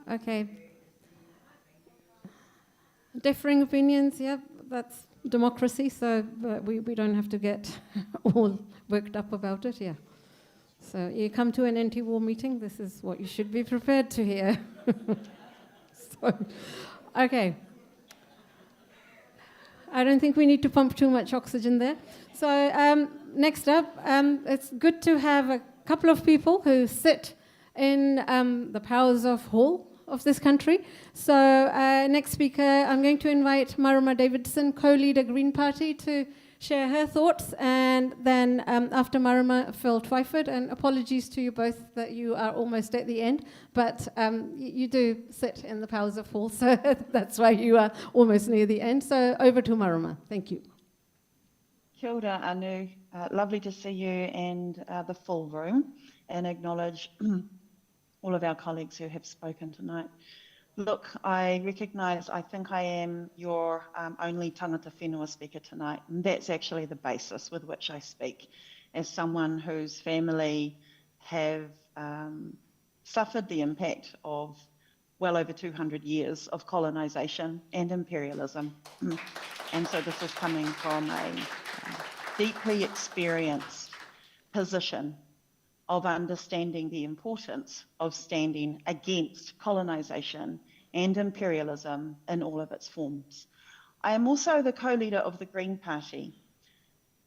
Okay. Differing opinions, yeah, that's democracy, so we don't have to get all worked up about it, yeah. So you come to an anti-war meeting, this is what you should be prepared to hear. So, okay. I don't think we need to pump too much oxygen there. So next up, it's good to have a couple of people who sit in the Powers of Hall of this country. So next speaker, I'm going to invite Marama Davidson, co-leader Green Party, to share her thoughts, and then after Marama, Phil Twyford, and apologies to you both that you are almost at the end, but you do sit in the Powers of Hall, so that's why you are almost near the end. So over to Marama. Thank you. Kia ora, Anu. Lovely to see you and the full room, and acknowledge all of our colleagues who have spoken tonight. Look, I recognise, I think I am your only tangata whenua speaker tonight, and that's actually the basis with which I speak, as someone whose family have suffered the impact of well over 200 years of colonisation and imperialism. And so this is coming from a deeply experienced position of understanding the importance of standing against colonisation and imperialism in all of its forms. I am also the co-leader of the Green Party,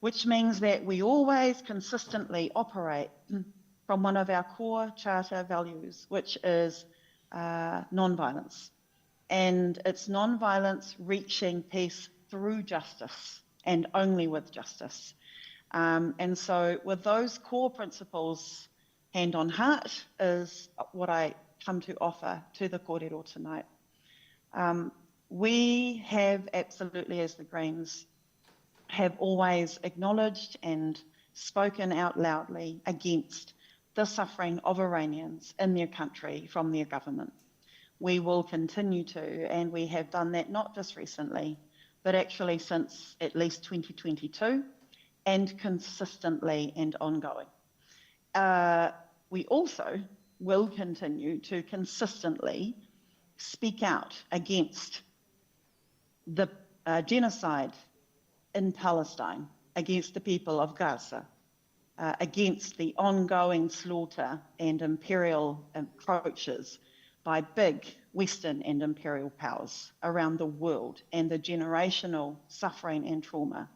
which means that we always consistently operate from one of our core charter values, which is non-violence. And it's non-violence reaching peace through justice and only with justice. And so with those core principles, hand on heart, is what I come to offer to the kōrero tonight. We have absolutely, as the Greens, have always acknowledged and spoken out loudly against the suffering of Iranians in their country from their government. We will continue to, and we have done that not just recently, but actually since at least 2022, and consistently and ongoing. We also will continue to consistently speak out against the genocide in Palestine, against the people of Gaza, against the ongoing slaughter and imperial approaches by big Western and imperial powers around the world, and the generational suffering and trauma.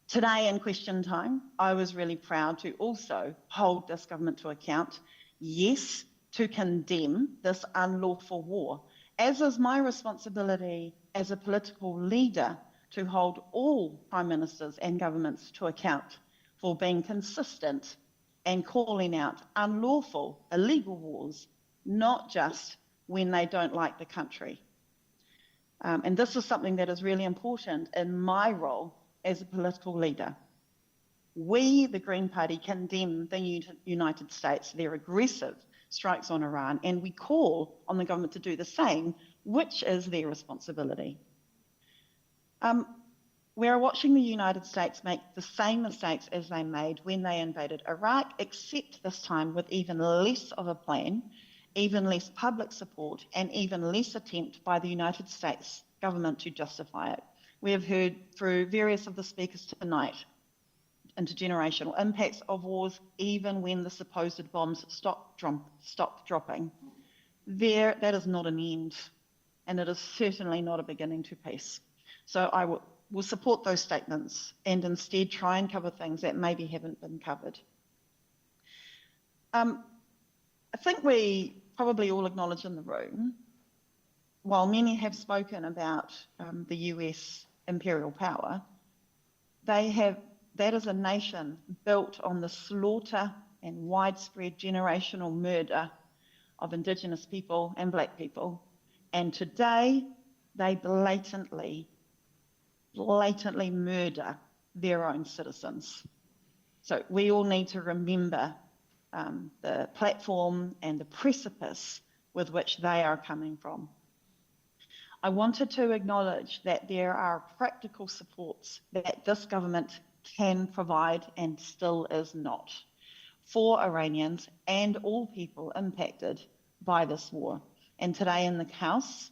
Today in question time, I was really proud to also hold this government to account, yes, to condemn this unlawful war, as is my responsibility as a political leader to hold all prime ministers and governments to account for being consistent and calling out unlawful, illegal wars, not just when they don't like the country. And this is something that is really important in my role as a political leader. We, the Green Party, condemn the United States, their aggressive strikes on Iran, and we call on the government to do the same, which is their responsibility. We're watching the United States make the same mistakes as they made when they invaded Iraq, except this time with even less of a plan, even less public support, and even less attempt by the United States government to justify it. We have heard through various of the speakers tonight intergenerational impacts of wars, even when the supposed bombs stop dropping. That is not an end, and it is certainly not a beginning to peace. So I will support those statements and instead try and cover things that maybe haven't been covered. I think we probably all acknowledge in the room, while many have spoken about the US imperial power, that is a nation built on the slaughter and widespread generational murder of Indigenous people and Black people. And today, they blatantly murder their own citizens. So we all need to remember the platform and the precipice with which they are coming from. I wanted to acknowledge that there are practical supports that this government can provide and still is not for Iranians and all people impacted by this war. And today in the House,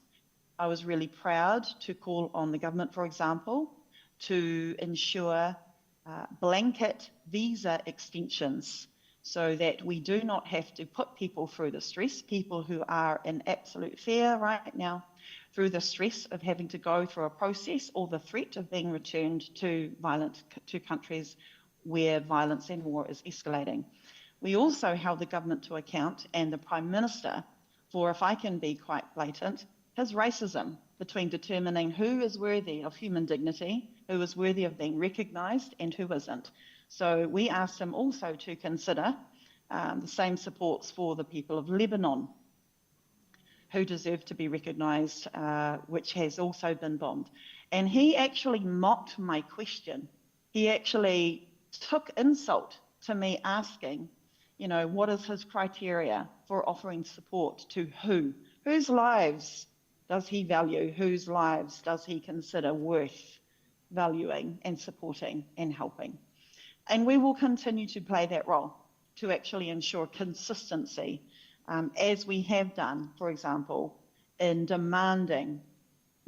I was really proud to call on the government, for example, to ensure blanket visa extensions so that we do not have to put people through the stress, people who are in absolute fear right now, through the stress of having to go through a process or the threat of being returned to countries where violence and war is escalating. We also held the government to account and the Prime Minister for, if I can be quite blatant, his racism between determining who is worthy of human dignity, who is worthy of being recognised and who isn't. So we asked him also to consider the same supports for the people of Lebanon, who deserve to be recognised, which has also been bombed. And he actually mocked my question. He actually took insult to me asking, what is his criteria for offering support to who? Whose lives does he value? Whose lives does he consider worth valuing and supporting and helping? And we will continue to play that role to actually ensure consistency as we have done, for example, in demanding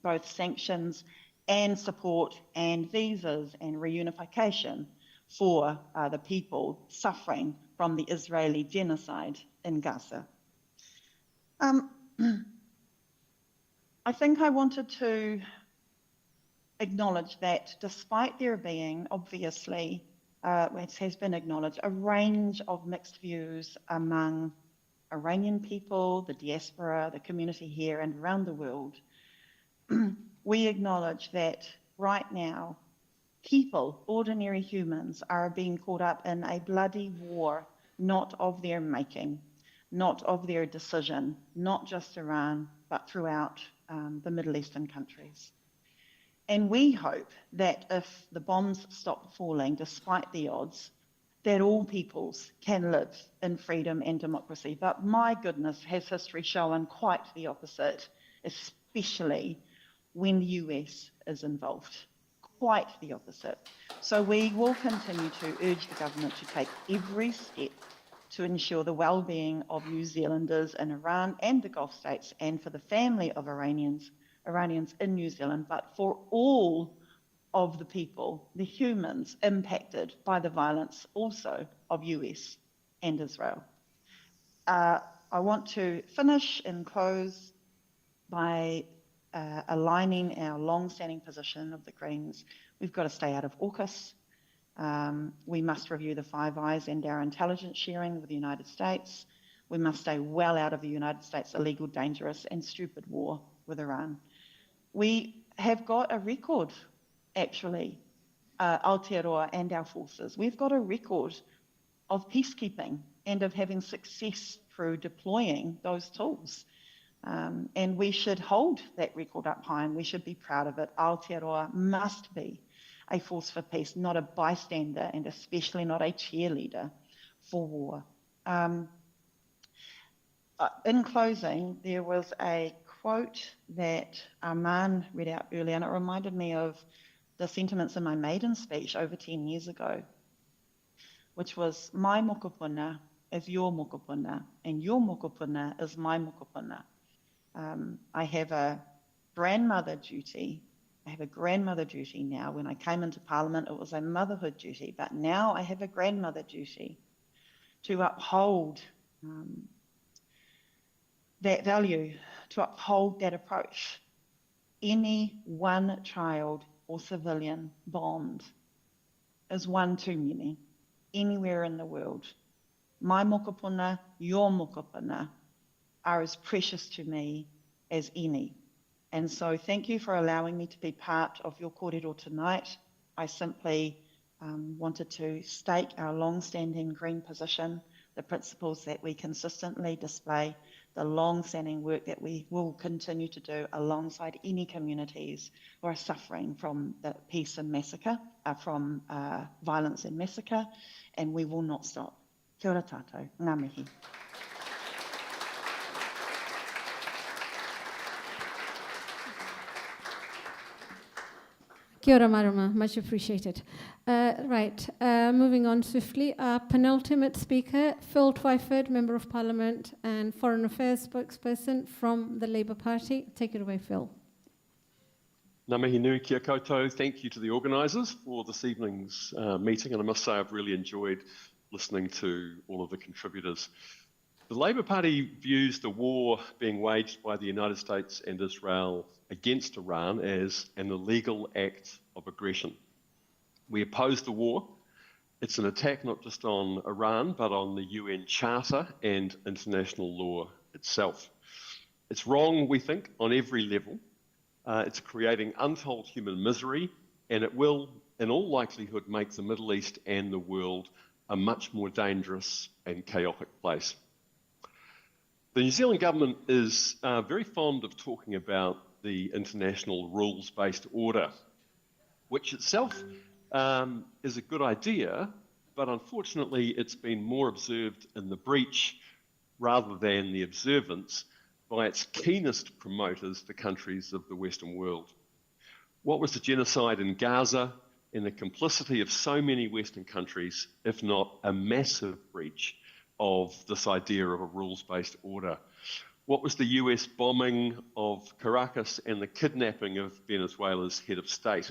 both sanctions and support and visas and reunification for the people suffering from the Israeli genocide in Gaza. I think I wanted to acknowledge that despite there being, obviously, as has been acknowledged, a range of mixed views among Iranian people, the diaspora, the community here and around the world, we acknowledge that right now, people, ordinary humans, are being caught up in a bloody war, not of their making, not of their decision, not just Iran, but throughout the Middle Eastern countries. And we hope that if the bombs stop falling, despite the odds, that all peoples can live in freedom and democracy. But my goodness, has history shown quite the opposite, especially when the US is involved. Quite the opposite. So we will continue to urge the government to take every step to ensure the well-being of New Zealanders in Iran and the Gulf states, and for the family of Iranians in New Zealand, but for all of the people, the humans impacted by the violence also of US and Israel. I want to finish and close by aligning our long-standing position of the Greens. We've got to stay out of AUKUS. We must review the Five Eyes and our intelligence sharing with the United States. We must stay well out of the United States' illegal, dangerous and stupid war with Iran. We have got a record, actually, Aotearoa and our forces. We've got a record of peacekeeping and of having success through deploying those tools. And we should hold that record up high and we should be proud of it. Aotearoa must be a force for peace, not a bystander and especially not a cheerleader for war. In closing, there was a quote that Arman read out earlier, and it reminded me of the sentiments in my maiden speech over 10 years ago, which was, my mokopuna is your mokopuna, and your mokopuna is my mokopuna. I have a grandmother duty. I have a grandmother duty now. When I came into Parliament, it was a motherhood duty, but now I have a grandmother duty to uphold that value, to uphold that approach. Any one child or civilian bombed is one too many, anywhere in the world. My mokopuna, your mokopuna, are as precious to me as any. And so thank you for allowing me to be part of your kōrero tonight. I simply wanted to stake our long-standing Green position, the principles that we consistently display, the long-standing work that we will continue to do alongside any communities who are suffering from the peace and massacre, from violence and massacre, and we will not stop. Kia ora tātou, ngā mihi. Kia ora marama, much appreciated. Moving on swiftly, our penultimate speaker, Phil Twyford, Member of Parliament and Foreign Affairs spokesperson from the Labour Party. Take it away, Phil. Ngā mihi nui kia koutou. Thank you to the organisers for this evening's meeting, and I must say I've really enjoyed listening to all of the contributors. The Labour Party views the war being waged by the United States and Israel against Iran as an illegal act of aggression. We oppose the war. It's an attack not just on Iran, but on the UN Charter and international law itself. It's wrong, we think, on every level. It's creating untold human misery, and it will, in all likelihood, make the Middle East and the world a much more dangerous and chaotic place. The New Zealand government is very fond of talking about the international rules-based order, which itself is a good idea, but unfortunately it's been more observed in the breach rather than the observance by its keenest promoters, the countries of the Western world. What was the genocide in Gaza and the complicity of so many Western countries, if not a massive breach of this idea of a rules-based order. What was the US bombing of Caracas and the kidnapping of Venezuela's head of state?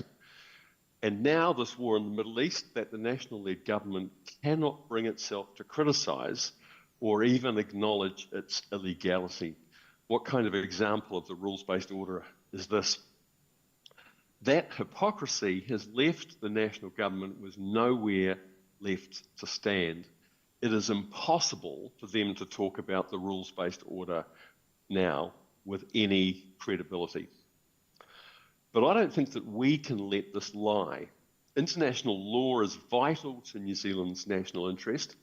And now this war in the Middle East that the national-led government cannot bring itself to criticise or even acknowledge its illegality. What kind of example of the rules-based order is this? That hypocrisy has left the national government with nowhere left to stand. It is impossible for them to talk about the rules-based order now with any credibility. But I don't think that we can let this lie. International law is vital to New Zealand's national interest.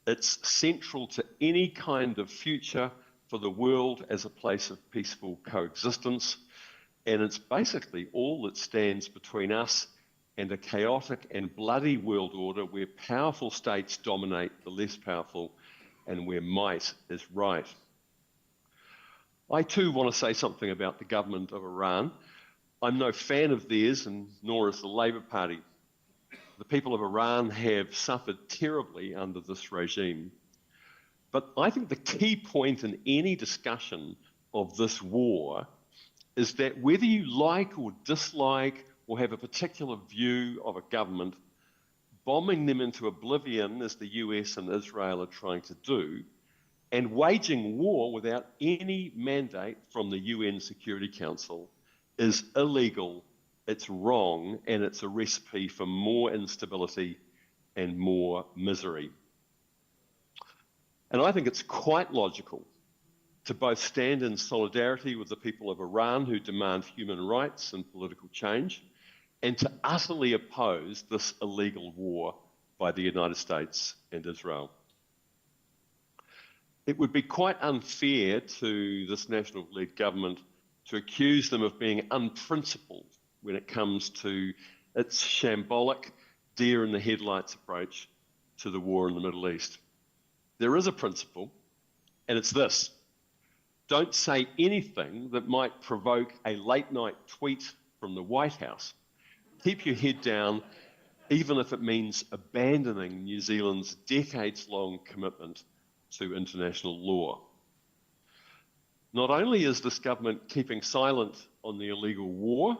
It's central to any kind of future for the world as a place of peaceful coexistence. And it's basically all that stands between us and a chaotic and bloody world order where powerful states dominate the less powerful and where might is right. I too want to say something about the government of Iran. I'm no fan of theirs, and nor is the Labour Party. The people of Iran have suffered terribly under this regime. But I think the key point in any discussion of this war is that whether you like or dislike or have a particular view of a government, bombing them into oblivion, as the US and Israel are trying to do, and waging war without any mandate from the UN Security Council is illegal, it's wrong, and it's a recipe for more instability and more misery. And I think it's quite logical to both stand in solidarity with the people of Iran who demand human rights and political change, and to utterly oppose this illegal war by the United States and Israel. It would be quite unfair to this national-led government to accuse them of being unprincipled when it comes to its shambolic, deer-in-the-headlights approach to the war in the Middle East. There is a principle, and it's this: don't say anything that might provoke a late-night tweet from the White House. Keep your head down, even if it means abandoning New Zealand's decades-long commitment to international law. Not only is this government keeping silent on the illegal war,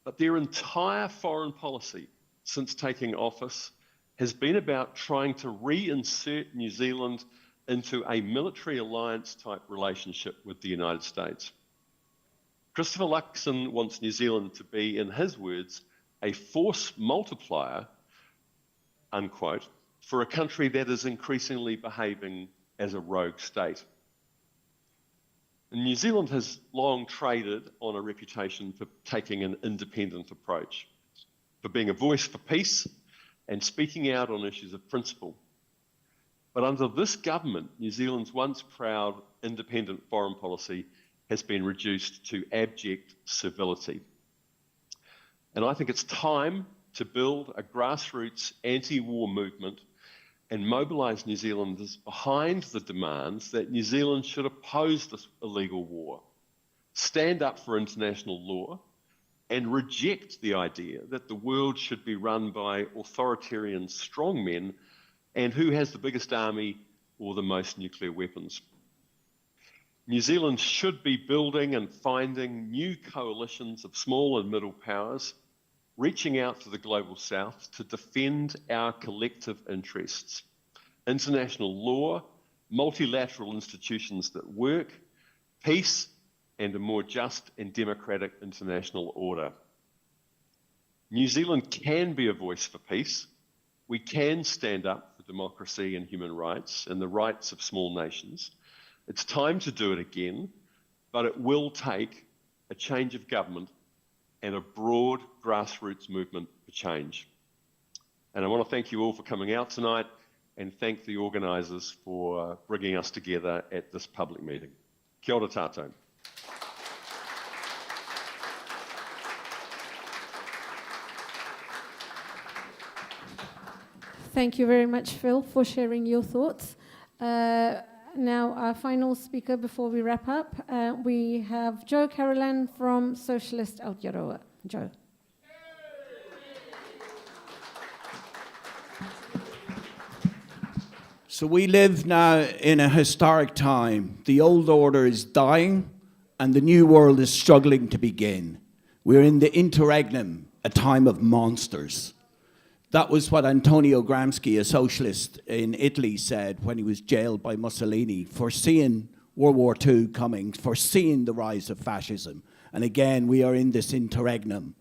but their entire foreign policy since taking office has been about trying to reinsert New Zealand into a military alliance type relationship with the United States. Christopher Luxon wants New Zealand to be, in his words, a force multiplier, unquote, for a country that is increasingly behaving as a rogue state. And New Zealand has long traded on a reputation for taking an independent approach, for being a voice for peace and speaking out on issues of principle. But under this government, New Zealand's once proud independent foreign policy has been reduced to abject civility. And I think it's time to build a grassroots anti-war movement and mobilise New Zealanders behind the demands that New Zealand should oppose this illegal war, stand up for international law, and reject the idea that the world should be run by authoritarian strongmen and who has the biggest army or the most nuclear weapons. New Zealand should be building and finding new coalitions of small and middle powers, reaching out to the global south to defend our collective interests. International law, multilateral institutions that work, peace, and a more just and democratic international order. New Zealand can be a voice for peace. We can stand up for democracy and human rights and the rights of small nations. It's time to do it again, but it will take a change of government and a broad grassroots movement for change. And I want to thank you all for coming out tonight and thank the organisers for bringing us together at this public meeting. Kia ora tātou. Thank you very much, Phil, for sharing your thoughts. Now, our final speaker before we wrap up, we have Joe Carolan from Socialist Aotearoa. Joe. So we live now in a historic time. The old order is dying and the new world is struggling to begin. We're in the interregnum, a time of monsters. That was what Antonio Gramsci, a socialist in Italy, said when he was jailed by Mussolini, foreseeing World War II coming, foreseeing the rise of fascism. And again, we are in this interregnum.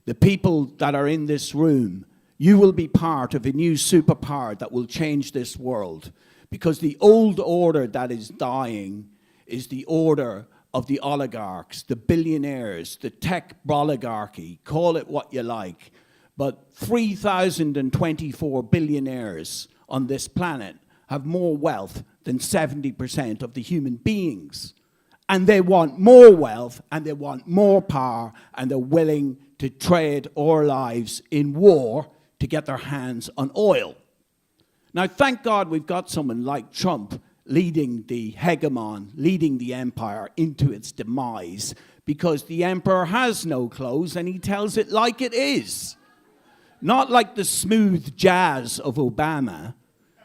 The people that are in this room, you will be part of a new superpower that will change this world. Because the old order that is dying is the order of the oligarchs, the billionaires, the tech oligarchy, call it what you like. But 3,024 billionaires on this planet have more wealth than 70% of the human beings. And they want more wealth, and they want more power, and they're willing to trade our lives in war to get their hands on oil. Now, thank God we've got someone like Trump leading the hegemon, leading the empire into its demise, because the emperor has no clothes and he tells it like it is. Not like the smooth jazz of Obama.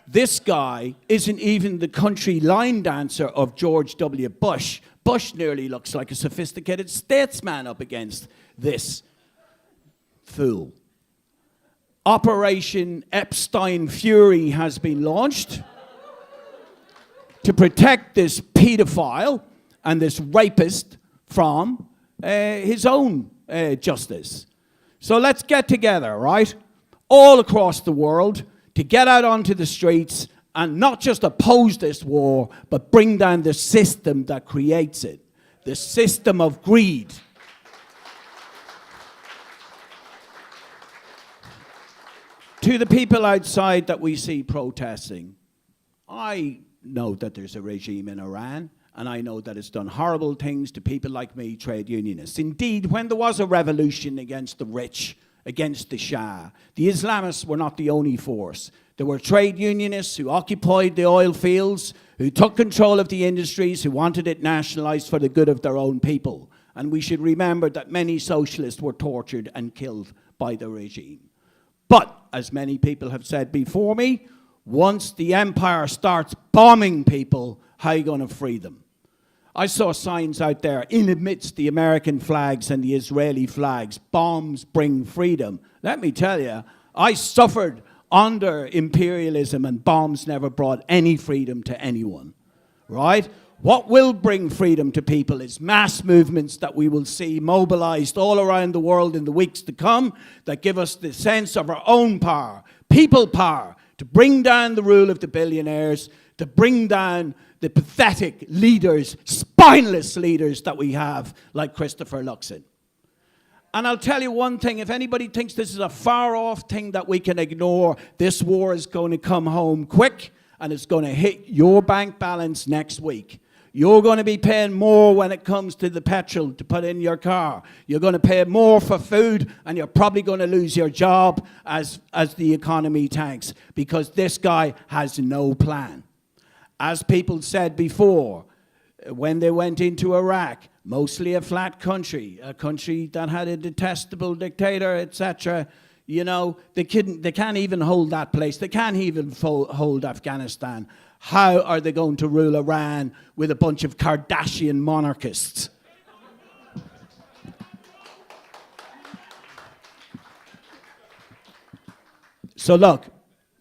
This guy isn't even the country line dancer of George W. Bush. Bush nearly looks like a sophisticated statesman up against this fool. Operation Epstein Fury has been launched to protect this pedophile and this rapist from his own justice. So let's get together, right? All across the world to get out onto the streets and not just oppose this war, but bring down the system that creates it. The system of greed. To the people outside that we see protesting, I know that there's a regime in Iran, and I know that it's done horrible things to people like me, trade unionists. Indeed, when there was a revolution against the rich, against the Shah, the Islamists were not the only force. There were trade unionists who occupied the oil fields, who took control of the industries, who wanted it nationalized for the good of their own people. And we should remember that many socialists were tortured and killed by the regime. But, as many people have said before me, once the empire starts bombing people, how are you going to free them? I saw signs out there in amidst the American flags and the Israeli flags, bombs bring freedom. Let me tell you, I suffered under imperialism and bombs never brought any freedom to anyone, right? What will bring freedom to people is mass movements that we will see mobilized all around the world in the weeks to come that give us the sense of our own power, people power, to bring down the rule of the billionaires, to bring down the pathetic leaders, spineless leaders that we have, like Christopher Luxon. And I'll tell you one thing, if anybody thinks this is a far-off thing that we can ignore, this war is going to come home quick, and it's going to hit your bank balance next week. You're going to be paying more when it comes to the petrol to put in your car. You're going to pay more for food, and you're probably going to lose your job as the economy tanks, because this guy has no plan. As people said before, when they went into Iraq, mostly a flat country, a country that had a detestable dictator, etc., you know, they can't even hold that place. They can't even hold Afghanistan. How are they going to rule Iran with a bunch of Kardashian monarchists? So look,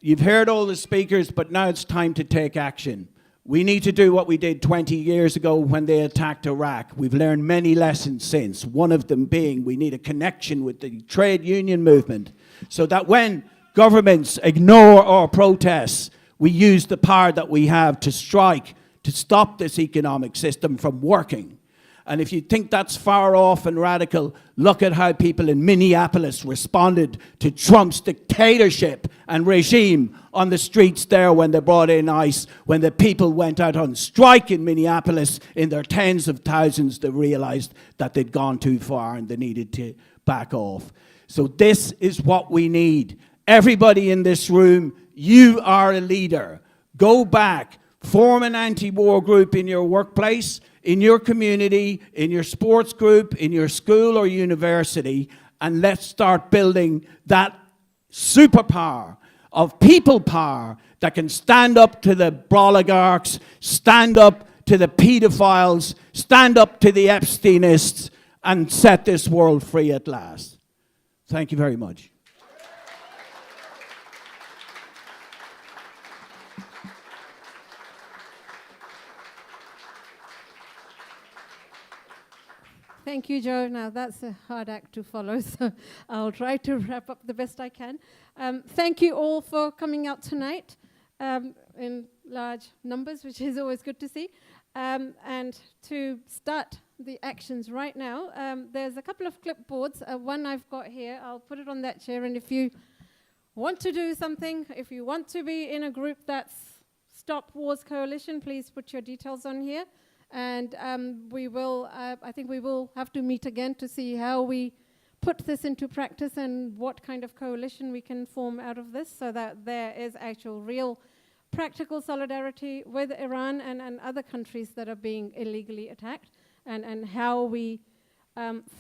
you've heard all the speakers, but now it's time to take action. We need to do what we did 20 years ago when they attacked Iraq. We've learned many lessons since, one of them being we need a connection with the trade union movement so that when governments ignore our protests, we use the power that we have to strike, to stop this economic system from working. And if you think that's far off and radical, look at how people in Minneapolis responded to Trump's dictatorship and regime on the streets there when they brought in ICE. When the people went out on strike in Minneapolis in their tens of thousands, they realized that they'd gone too far and they needed to back off. So this is what we need. Everybody in this room, you are a leader. Go back, form an anti-war group in your workplace, in your community, in your sports group, in your school or university, and let's start building that superpower of people power that can stand up to the oligarchs, stand up to the pedophiles, stand up to the Epsteinists, and set this world free at last. Thank you very much. Thank you, Joe. Now, that's a hard act to follow, so I'll try to wrap up the best I can. Thank you all for coming out tonight in large numbers, which is always good to see. And to start the actions right now, there's a couple of clipboards. One I've got here. I'll put it on that chair, and if you want to do something, if you want to be in a group that's Stop Wars Coalition, please put your details on here. And we will, I think we will have to meet again to see how we put this into practice and what kind of coalition we can form out of this, so that there is actual real practical solidarity with Iran and other countries that are being illegally attacked, and how we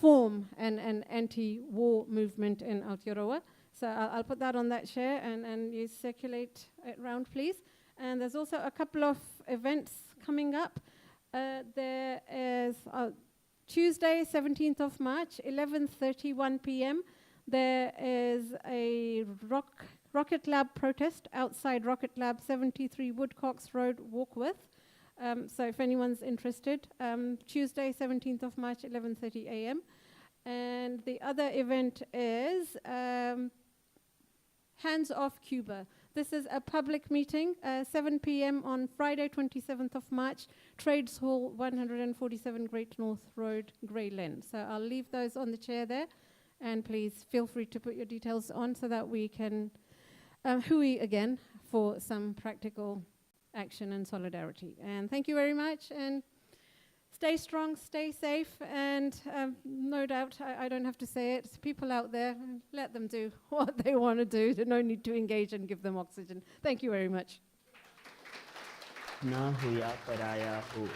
form an anti-war movement in Aotearoa. So I'll put that on that chair, and you circulate it around, please. And there's also a couple of events coming up. There is Tuesday, 17th of March, 11:31 p.m. There is a Rocket Lab protest outside Rocket Lab, 73 Woodcocks Road, Warkworth. So if anyone's interested, Tuesday, 17th of March, 11:30 a.m. And the other event is Hands Off Cuba. This is a public meeting, 7 p.m. on Friday, 27th of March, Trades Hall, 147 Great North Road, Grey Lynn. So I'll leave those on the chair there, and please feel free to put your details on so that we can hui again for some practical action and solidarity. And thank you very much, and stay strong, stay safe, and no doubt, I don't have to say it, people out there, let them do what they want to do. There's no need to engage and give them oxygen. Thank you very much. ना हुआ पराया हो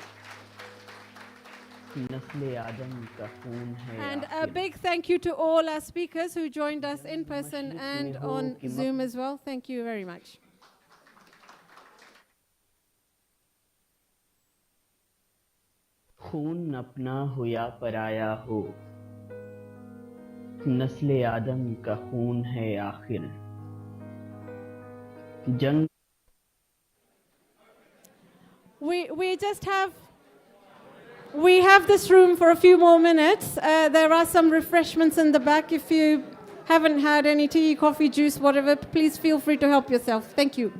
नस्ले आदम का खून है And a big thank you to all our speakers who joined us in person and on Zoom as well. Thank you very much. खून अपना हो या पराया हो नस्ले आदम का खून है आखिर जंग We have this room for a few more minutes. There are some refreshments in the back. If you haven't had any tea, coffee, juice, whatever, please feel free to help yourself. Thank you.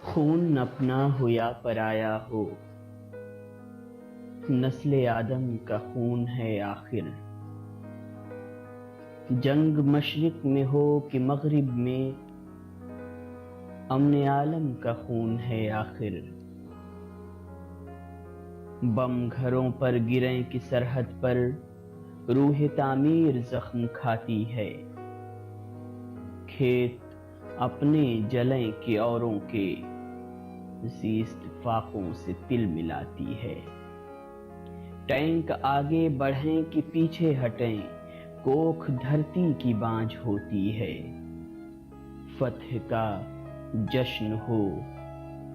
खून अपना हो या पराया हो नस्ले आदम का खून है आखिर जंग मशरिक में हो कि मगरिब में अमने आलम का खून है आखिर बम घरों पर गिरें कि सरहद पर रूह तामीर जख्म खाती है खेत अपने जलें कि औरों के ज़ीस्त फाकों से तिल मिलाती है टैंक आगे बढ़ें कि पीछे हटें कोख धरती की बांझ होती है फतह का जश्न हो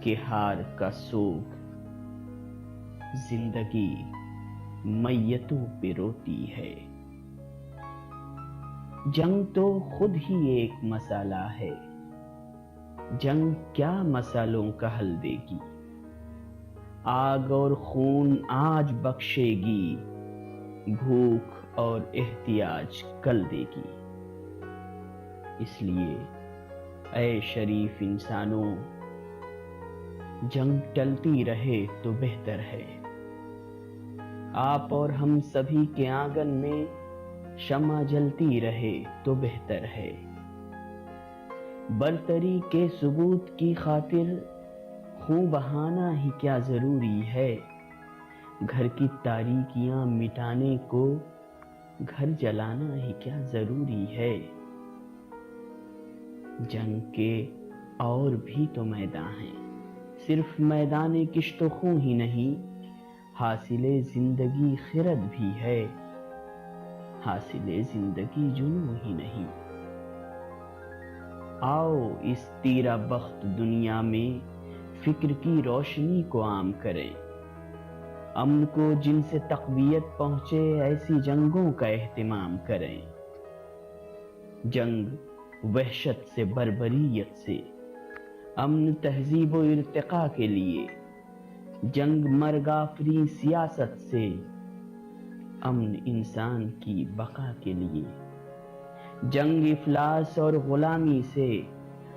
कि हार का सोग जिंदगी मैयतों पे रोती है जंग तो खुद ही एक मसाला है जंग क्या मसालों का हल देगी आग और खून आज बख्शेगी भूख और एहतियाज कल देगी इसलिए ऐ शरीफ इंसानों जंग टलती रहे तो बेहतर है आप और हम सभी के आंगन में शम्मा जलती रहे तो बेहतर है बरतरी के सबूत की खातिर खून बहाना ही क्या जरूरी है घर की तारीकियां मिटाने को घर जलाना ही क्या जरूरी है जंग के और भी तो मैदान हैं सिर्फ मैदान किश्तो खून ही नहीं हासिले जिंदगी खिरद भी है हासिले जिंदगी जुनून ही नहीं आओ इस तीरा बख्त दुनिया में फिक्र की रोशनी को आम करें, अमन को जिनसे तकवीयत पहुंचे ऐसी जंगों का एहतिमाम करें। जंग वहशत से बर्बरियत से, अमन तहजीब व इर्तिका के लिए, जंग मर्गाफरी सियासत से, अमन इंसान की बका के लिए। जंग इफलास और गुलामी से,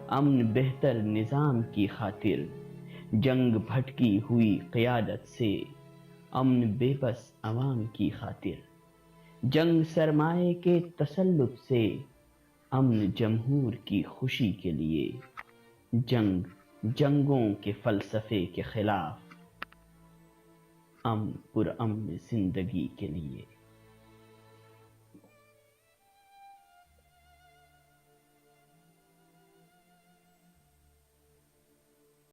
अमन बेहतर निज़ाम की खातिर। जंग भटकी हुई क़ियादत से, अमन बेबस अवाम की खातिर। जंग सरमाए के तसल्लुत से, अमन जमहूर की खुशी के लिए। जंग जंगों के फलसफे के खिलाफ, अमन पुरअमन जिंदगी के लिए।